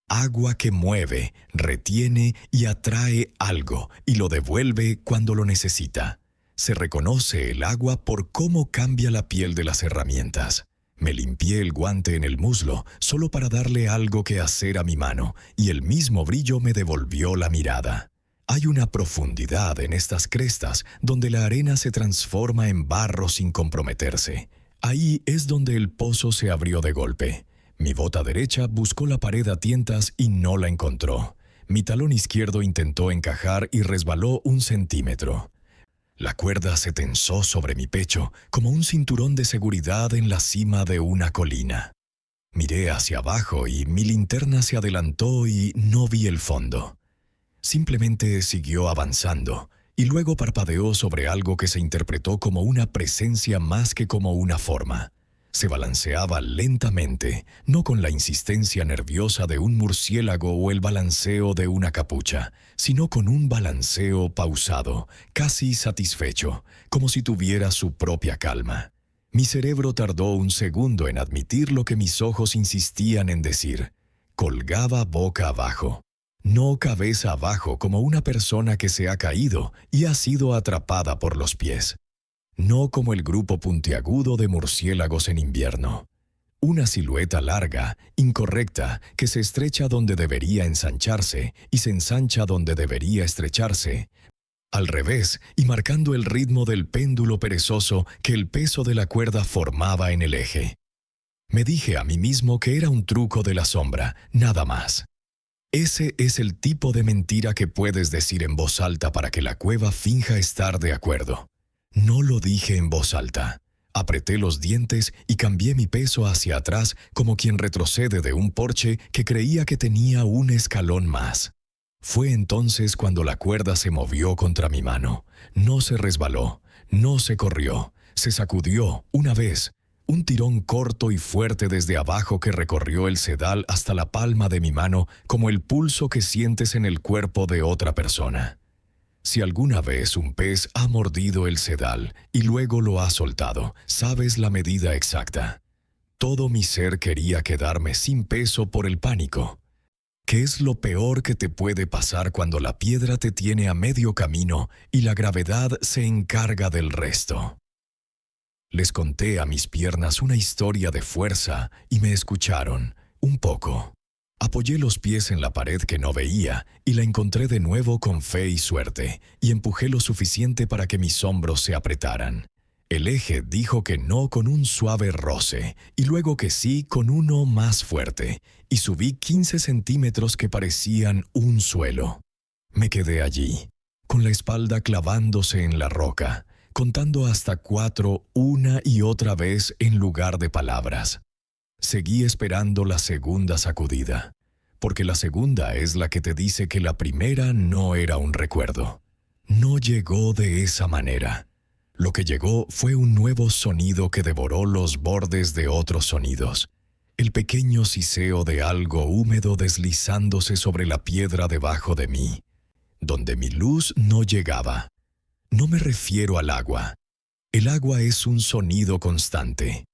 Agua que mueve, retiene y atrae algo y lo devuelve cuando lo necesita. Se reconoce el agua por cómo cambia la piel de las herramientas. Me limpié el guante en el muslo solo para darle algo que hacer a mi mano, y el mismo brillo me devolvió la mirada. Hay una profundidad en estas crestas donde la arena se transforma en barro sin comprometerse. Ahí es donde el pozo se abrió de golpe. Mi bota derecha buscó la pared a tientas y no la encontró. Mi talón izquierdo intentó encajar y resbaló 1 centímetro. La cuerda se tensó sobre mi pecho como un cinturón de seguridad en la cima de una colina. Miré hacia abajo y mi linterna se adelantó y no vi el fondo. Simplemente siguió avanzando y luego parpadeó sobre algo que se interpretó como una presencia más que como una forma. Se balanceaba lentamente, no con la insistencia nerviosa de un murciélago o el balanceo de una capucha, sino con un balanceo pausado, casi satisfecho, como si tuviera su propia calma. Mi cerebro tardó 1 segundo en admitir lo que mis ojos insistían en decir. Colgaba boca abajo. No cabeza abajo como una persona que se ha caído y ha sido atrapada por los pies. No como el grupo puntiagudo de murciélagos en invierno. Una silueta larga, incorrecta, que se estrecha donde debería ensancharse y se ensancha donde debería estrecharse. Al revés, y marcando el ritmo del péndulo perezoso que el peso de la cuerda formaba en el eje. Me dije a mí mismo que era un truco de la sombra, nada más. Ese es el tipo de mentira que puedes decir en voz alta para que la cueva finja estar de acuerdo. No lo dije en voz alta. Apreté los dientes y cambié mi peso hacia atrás como quien retrocede de un porche que creía que tenía un escalón más. Fue entonces cuando la cuerda se movió contra mi mano. No se resbaló, no se corrió, se sacudió una vez. Un tirón corto y fuerte desde abajo que recorrió el sedal hasta la palma de mi mano como el pulso que sientes en el cuerpo de otra persona. Si alguna vez un pez ha mordido el sedal y luego lo ha soltado, sabes la medida exacta. Todo mi ser quería quedarme sin peso por el pánico. ¿Qué es lo peor que te puede pasar cuando la piedra te tiene a medio camino y la gravedad se encarga del resto? Les conté a mis piernas una historia de fuerza y me escucharon, un poco. Apoyé los pies en la pared que no veía y la encontré de nuevo con fe y suerte, y empujé lo suficiente para que mis hombros se apretaran. El eje dijo que no con un suave roce, y luego que sí con uno más fuerte, y subí 15 centímetros que parecían un suelo. Me quedé allí, con la espalda clavándose en la roca, contando hasta 4 una y otra vez en lugar de palabras. Seguí esperando la segunda sacudida, porque la segunda es la que te dice que la primera no era un recuerdo. No llegó de esa manera. Lo que llegó fue un nuevo sonido que devoró los bordes de otros sonidos. El pequeño siseo de algo húmedo deslizándose sobre la piedra debajo de mí, donde mi luz no llegaba. No me refiero al agua. El agua es un sonido constante.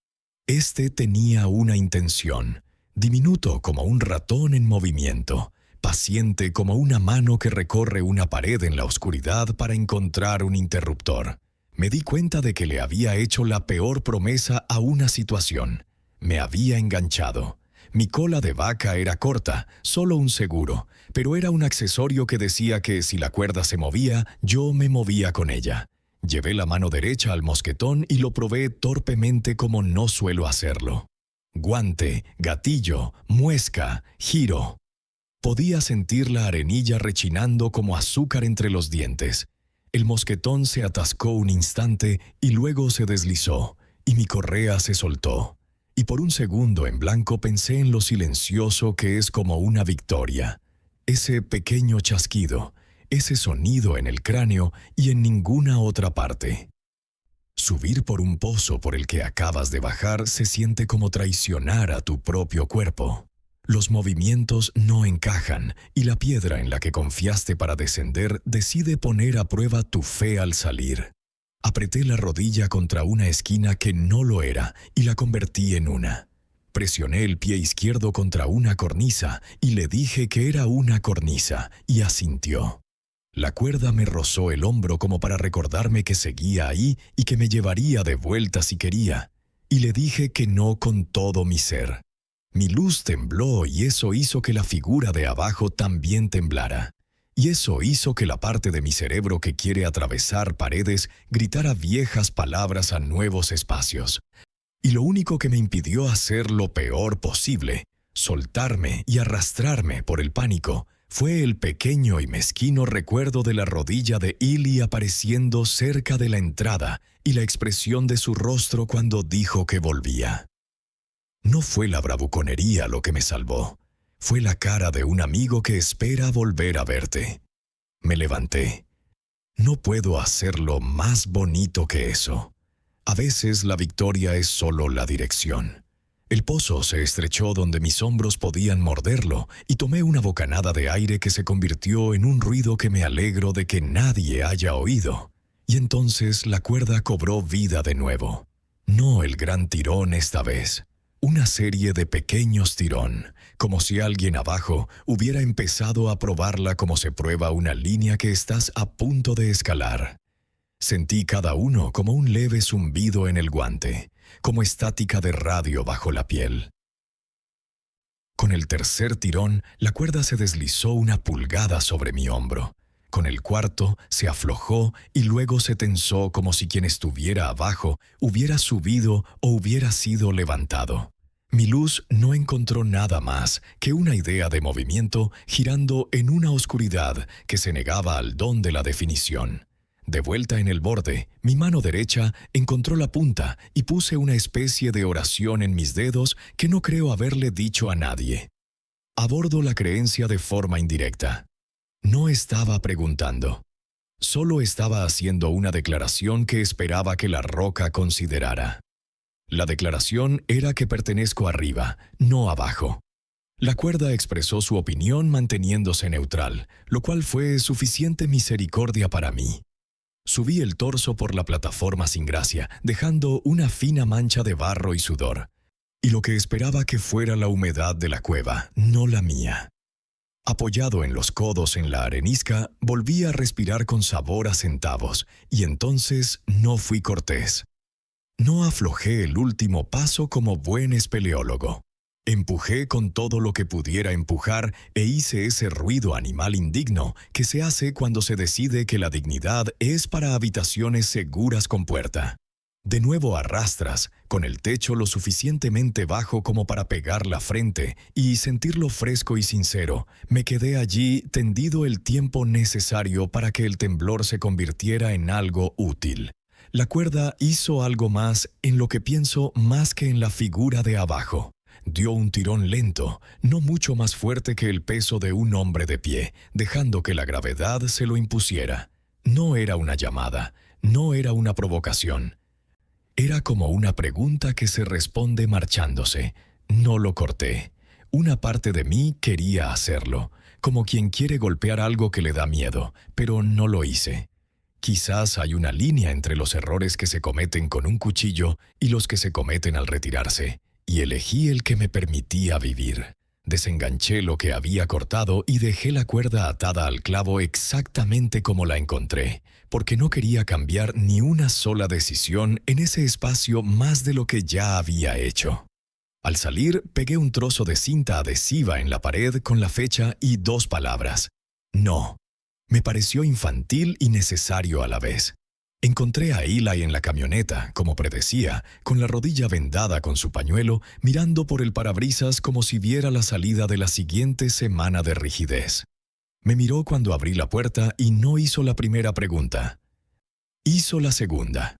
Este tenía una intención, diminuto como un ratón en movimiento, paciente como una mano que recorre una pared en la oscuridad para encontrar un interruptor. Me di cuenta de que le había hecho la peor promesa a una situación. Me había enganchado. Mi cola de vaca era corta, solo un seguro, pero era un accesorio que decía que si la cuerda se movía, yo me movía con ella. Llevé la mano derecha al mosquetón y lo probé torpemente como no suelo hacerlo. Guante, gatillo, muesca, giro. Podía sentir la arenilla rechinando como azúcar entre los dientes. El mosquetón se atascó un instante y luego se deslizó, y mi correa se soltó. Y por un segundo en blanco pensé en lo silencioso que es como una victoria. Ese pequeño chasquido, ese sonido en el cráneo y en ninguna otra parte. Subir por un pozo por el que acabas de bajar se siente como traicionar a tu propio cuerpo. Los movimientos no encajan y la piedra en la que confiaste para descender decide poner a prueba tu fe al salir. Apreté la rodilla contra una esquina que no lo era y la convertí en una. Presioné el pie izquierdo contra una cornisa y le dije que era una cornisa y asintió. La cuerda me rozó el hombro como para recordarme que seguía ahí y que me llevaría de vuelta si quería, y le dije que no con todo mi ser. Mi luz tembló y eso hizo que la figura de abajo también temblara. Y eso hizo que la parte de mi cerebro que quiere atravesar paredes gritara viejas palabras a nuevos espacios. Y lo único que me impidió hacer lo peor posible, soltarme y arrastrarme por el pánico, fue el pequeño y mezquino recuerdo de la rodilla de Ili apareciendo cerca de la entrada y la expresión de su rostro cuando dijo que volvía. No fue la bravuconería lo que me salvó. Fue la cara de un amigo que espera volver a verte. Me levanté. No puedo hacerlo más bonito que eso. A veces la victoria es solo la dirección. El pozo se estrechó donde mis hombros podían morderlo y tomé una bocanada de aire que se convirtió en un ruido que me alegro de que nadie haya oído. Y entonces la cuerda cobró vida de nuevo. No el gran tirón esta vez. Una serie de pequeños tirón, como si alguien abajo hubiera empezado a probarla como se prueba una línea que estás a punto de escalar. Sentí cada uno como un leve zumbido en el guante, como estática de radio bajo la piel. Con el tercer tirón, la cuerda se deslizó una pulgada sobre mi hombro. Con el cuarto, se aflojó y luego se tensó como si quien estuviera abajo hubiera subido o hubiera sido levantado. Mi luz no encontró nada más que una idea de movimiento girando en una oscuridad que se negaba al don de la definición. De vuelta en el borde, mi mano derecha encontró la punta y puse una especie de oración en mis dedos que no creo haberle dicho a nadie. Abordo la creencia de forma indirecta. No estaba preguntando. Solo estaba haciendo una declaración que esperaba que la roca considerara. La declaración era que pertenezco arriba, no abajo. La cuerda expresó su opinión manteniéndose neutral, lo cual fue suficiente misericordia para mí. Subí el torso por la plataforma sin gracia, dejando una fina mancha de barro y sudor. Y lo que esperaba que fuera la humedad de la cueva, no la mía. Apoyado en los codos en la arenisca, volví a respirar con sabor a centavos, y entonces no fui cortés. No aflojé el último paso como buen espeleólogo. Empujé con todo lo que pudiera empujar e hice ese ruido animal indigno que se hace cuando se decide que la dignidad es para habitaciones seguras con puerta. De nuevo a rastras, con el techo lo suficientemente bajo como para pegar la frente y sentirlo fresco y sincero, me quedé allí tendido el tiempo necesario para que el temblor se convirtiera en algo útil. La cuerda hizo algo más en lo que pienso más que en la figura de abajo. Dio un tirón lento, no mucho más fuerte que el peso de un hombre de pie, dejando que la gravedad se lo impusiera. No era una llamada, no era una provocación. Era como una pregunta que se responde marchándose. No lo corté. Una parte de mí quería hacerlo, como quien quiere golpear algo que le da miedo, pero no lo hice. Quizás hay una línea entre los errores que se cometen con un cuchillo y los que se cometen al retirarse, y elegí el que me permitía vivir. Desenganché lo que había cortado y dejé la cuerda atada al clavo exactamente como la encontré, porque no quería cambiar ni una sola decisión en ese espacio más de lo que ya había hecho. Al salir, pegué un trozo de cinta adhesiva en la pared con la fecha y 2 palabras. No. Me pareció infantil y necesario a la vez. Encontré a Eli en la camioneta, como predecía, con la rodilla vendada con su pañuelo, mirando por el parabrisas como si viera la salida de la siguiente semana de rigidez. Me miró cuando abrí la puerta y no hizo la primera pregunta. Hizo la segunda.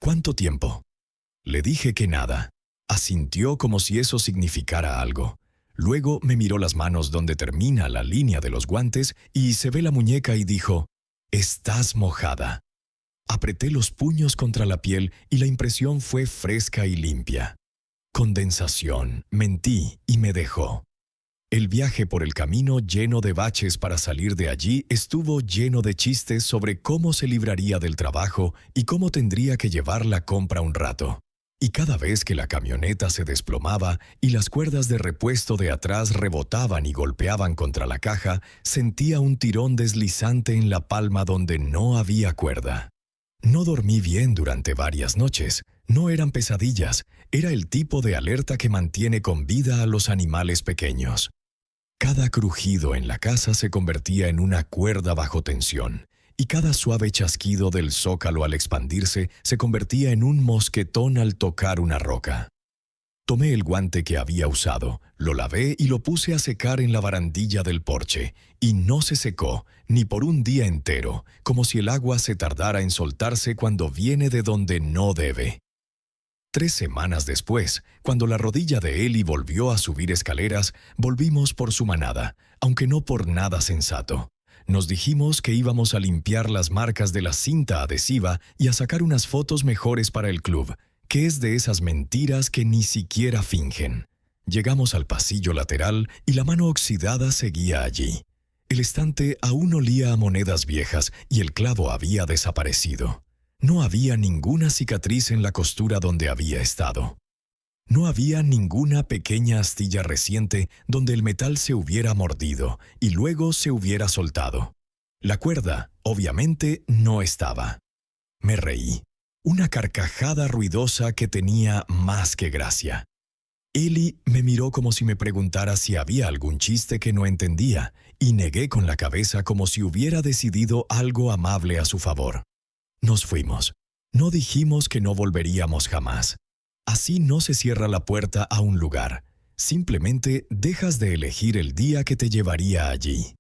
¿Cuánto tiempo? Le dije que nada. Asintió como si eso significara algo. Luego me miró las manos donde termina la línea de los guantes y se ve la muñeca y dijo, «Estás mojada». Apreté los puños contra la piel y la impresión fue fresca y limpia. Condensación, mentí y me dejó. El viaje por el camino lleno de baches para salir de allí estuvo lleno de chistes sobre cómo se libraría del trabajo y cómo tendría que llevar la compra un rato. Y cada vez que la camioneta se desplomaba y las cuerdas de repuesto de atrás rebotaban y golpeaban contra la caja, sentía un tirón deslizante en la palma donde no había cuerda. No dormí bien durante varias noches. No eran pesadillas, era el tipo de alerta que mantiene con vida a los animales pequeños. Cada crujido en la casa se convertía en una cuerda bajo tensión, y cada suave chasquido del zócalo al expandirse se convertía en un mosquetón al tocar una roca. Tomé el guante que había usado, lo lavé y lo puse a secar en la barandilla del porche, y no se secó, ni por un día entero, como si el agua se tardara en soltarse cuando viene de donde no debe. 3 semanas después, cuando la rodilla de Eli volvió a subir escaleras, volvimos por su manada, aunque no por nada sensato. Nos dijimos que íbamos a limpiar las marcas de la cinta adhesiva y a sacar unas fotos mejores para el club, que es de esas mentiras que ni siquiera fingen. Llegamos al pasillo lateral y la mano oxidada seguía allí. El estante aún olía a monedas viejas y el clavo había desaparecido. No había ninguna cicatriz en la costura donde había estado. No había ninguna pequeña astilla reciente donde el metal se hubiera mordido y luego se hubiera soltado. La cuerda, obviamente, no estaba. Me reí. Una carcajada ruidosa que tenía más que gracia. Eli me miró como si me preguntara si había algún chiste que no entendía, y negué con la cabeza como si hubiera decidido algo amable a su favor. Nos fuimos. No dijimos que no volveríamos jamás. Así no se cierra la puerta a un lugar. Simplemente dejas de elegir el día que te llevaría allí.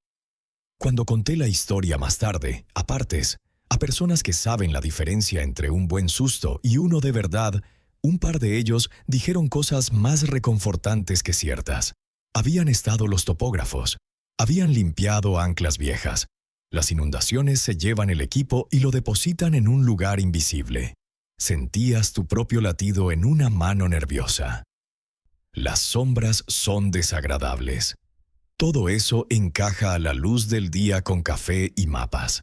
Cuando conté la historia más tarde, a partes, a personas que saben la diferencia entre un buen susto y uno de verdad, un par de ellos dijeron cosas más reconfortantes que ciertas. Habían estado los topógrafos. Habían limpiado anclas viejas. Las inundaciones se llevan el equipo y lo depositan en un lugar invisible. Sentías tu propio latido en una mano nerviosa. Las sombras son desagradables. Todo eso encaja a la luz del día con café y mapas.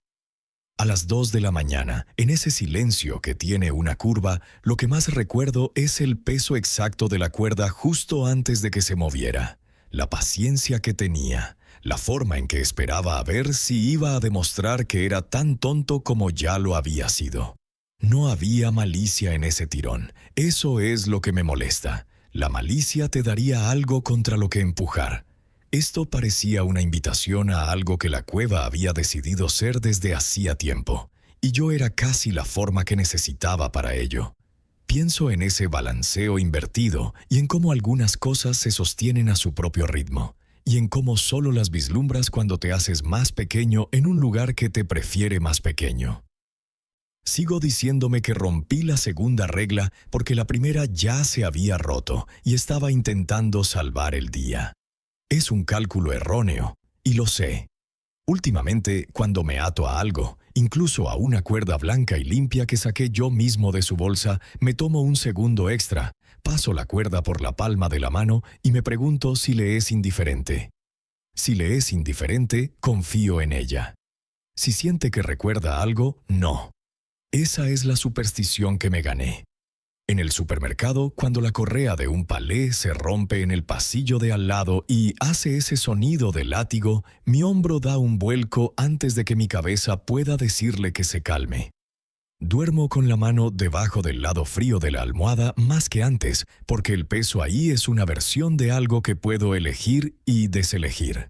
A las 2 de la mañana, en ese silencio que tiene una curva, lo que más recuerdo es el peso exacto de la cuerda justo antes de que se moviera, la paciencia que tenía, la forma en que esperaba a ver si iba a demostrar que era tan tonto como ya lo había sido. No había malicia en ese tirón. Eso es lo que me molesta. La malicia te daría algo contra lo que empujar. Esto parecía una invitación a algo que la cueva había decidido ser desde hacía tiempo, y yo era casi la forma que necesitaba para ello. Pienso en ese balanceo invertido y en cómo algunas cosas se sostienen a su propio ritmo, y en cómo solo las vislumbras cuando te haces más pequeño en un lugar que te prefiere más pequeño. Sigo diciéndome que rompí la segunda regla porque la primera ya se había roto y estaba intentando salvar el día. Es un cálculo erróneo, y lo sé. Últimamente, cuando me ato a algo, incluso a una cuerda blanca y limpia que saqué yo mismo de su bolsa, me tomo un segundo extra, paso la cuerda por la palma de la mano y me pregunto si le es indiferente. Si le es indiferente, confío en ella. Si siente que recuerda algo, no. Esa es la superstición que me gané. En el supermercado, cuando la correa de un palé se rompe en el pasillo de al lado y hace ese sonido de látigo, mi hombro da un vuelco antes de que mi cabeza pueda decirle que se calme. Duermo con la mano debajo del lado frío de la almohada más que antes, porque el peso ahí es una versión de algo que puedo elegir y deselegir.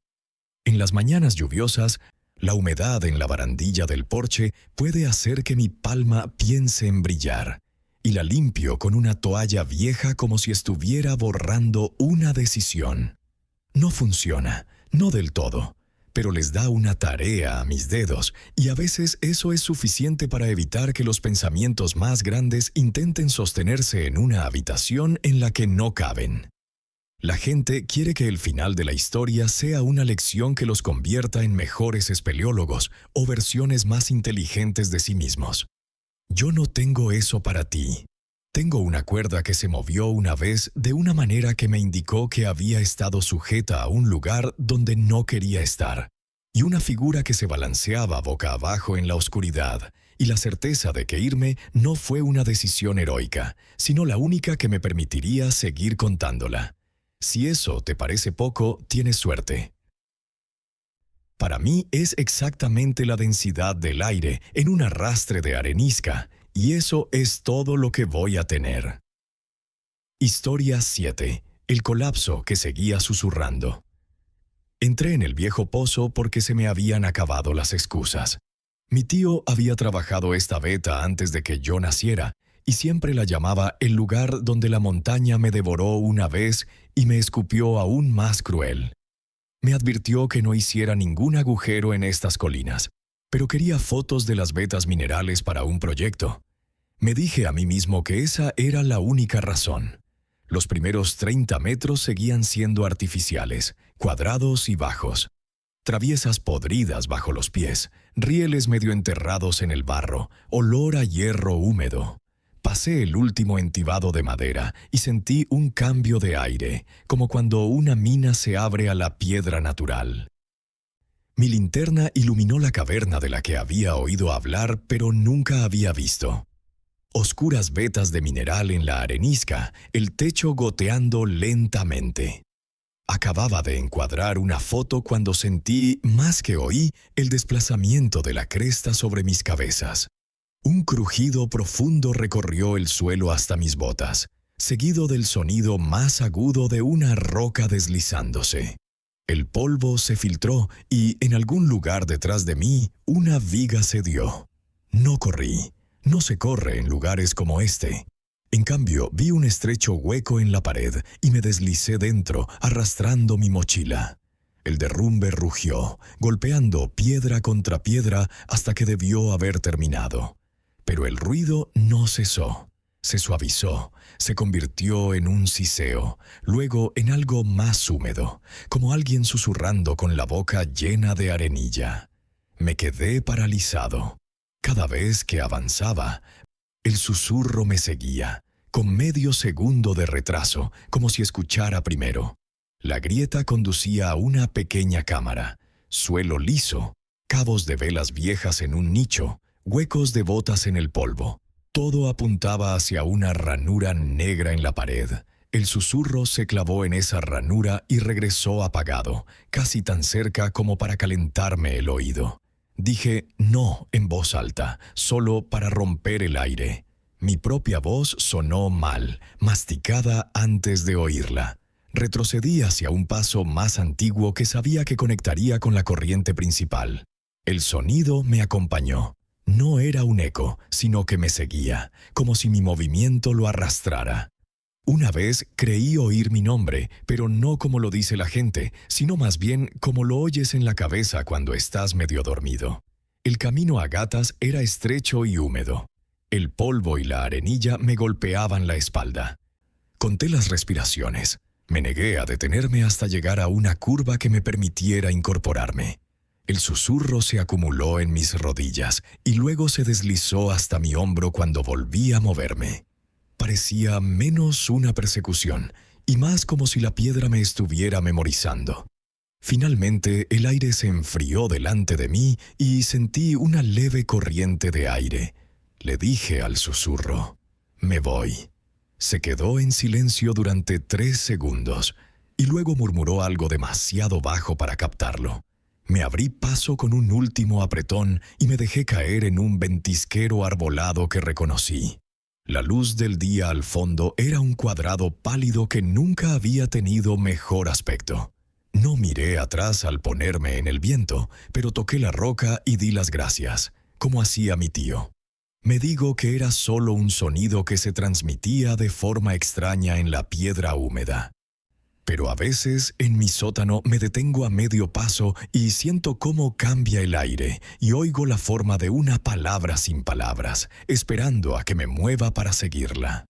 En las mañanas lluviosas, la humedad en la barandilla del porche puede hacer que mi palma piense en brillar, y la limpio con una toalla vieja como si estuviera borrando una decisión. No funciona, no del todo, pero les da una tarea a mis dedos, y a veces eso es suficiente para evitar que los pensamientos más grandes intenten sostenerse en una habitación en la que no caben. La gente quiere que el final de la historia sea una lección que los convierta en mejores espeleólogos o versiones más inteligentes de sí mismos. Yo no tengo eso para ti. Tengo una cuerda que se movió una vez de una manera que me indicó que había estado sujeta a un lugar donde no quería estar, y una figura que se balanceaba boca abajo en la oscuridad, y la certeza de que irme no fue una decisión heroica, sino la única que me permitiría seguir contándola. Si eso te parece poco, tienes suerte. Para mí es exactamente la densidad del aire en un arrastre de arenisca, y eso es todo lo que voy a tener. Historia 7. El colapso que seguía susurrando. Entré en el viejo pozo porque se me habían acabado las excusas. Mi tío había trabajado esta veta antes de que yo naciera, y siempre la llamaba el lugar donde la montaña me devoró una vez y me escupió aún más cruel. Me advirtió que no hiciera ningún agujero en estas colinas, pero quería fotos de las vetas minerales para un proyecto. Me dije a mí mismo que esa era la única razón. Los primeros 30 metros seguían siendo artificiales, cuadrados y bajos. Traviesas podridas bajo los pies, rieles medio enterrados en el barro, olor a hierro húmedo. Pasé el último entibado de madera y sentí un cambio de aire, como cuando una mina se abre a la piedra natural. Mi linterna iluminó la caverna de la que había oído hablar pero nunca había visto. Oscuras vetas de mineral en la arenisca, el techo goteando lentamente. Acababa de encuadrar una foto cuando sentí, más que oí, el desplazamiento de la cresta sobre mis cabezas. Un crujido profundo recorrió el suelo hasta mis botas, seguido del sonido más agudo de una roca deslizándose. El polvo se filtró y, en algún lugar detrás de mí, una viga cedió. No corrí. No se corre en lugares como este. En cambio, vi un estrecho hueco en la pared y me deslicé dentro, arrastrando mi mochila. El derrumbe rugió, golpeando piedra contra piedra hasta que debió haber terminado. Pero el ruido no cesó. Se suavizó, se convirtió en un siseo, luego en algo más húmedo, como alguien susurrando con la boca llena de arenilla. Me quedé paralizado. Cada vez que avanzaba, el susurro me seguía, con medio segundo de retraso, como si escuchara primero. La grieta conducía a una pequeña cámara, suelo liso, cabos de velas viejas en un nicho, huecos de botas en el polvo. Todo apuntaba hacia una ranura negra en la pared. El susurro se clavó en esa ranura y regresó apagado, casi tan cerca como para calentarme el oído. Dije no en voz alta, solo para romper el aire. Mi propia voz sonó mal, masticada antes de oírla. Retrocedí hacia un paso más antiguo que sabía que conectaría con la corriente principal. El sonido me acompañó. No era un eco, sino que me seguía, como si mi movimiento lo arrastrara. Una vez creí oír mi nombre, pero no como lo dice la gente, sino más bien como lo oyes en la cabeza cuando estás medio dormido. El camino a gatas era estrecho y húmedo. El polvo y la arenilla me golpeaban la espalda. Conté las respiraciones. Me negué a detenerme hasta llegar a una curva que me permitiera incorporarme. El susurro se acumuló en mis rodillas y luego se deslizó hasta mi hombro cuando volví a moverme. Parecía menos una persecución y más como si la piedra me estuviera memorizando. Finalmente, el aire se enfrió delante de mí y sentí una leve corriente de aire. Le dije al susurro, «Me voy». Se quedó en silencio durante 3 segundos y luego murmuró algo demasiado bajo para captarlo. Me abrí paso con un último apretón y me dejé caer en un ventisquero arbolado que reconocí. La luz del día al fondo era un cuadrado pálido que nunca había tenido mejor aspecto. No miré atrás al ponerme en el viento, pero toqué la roca y di las gracias, como hacía mi tío. Me digo que era solo un sonido que se transmitía de forma extraña en la piedra húmeda. Pero a veces en mi sótano me detengo a medio paso y siento cómo cambia el aire y oigo la forma de una palabra sin palabras, esperando a que me mueva para seguirla.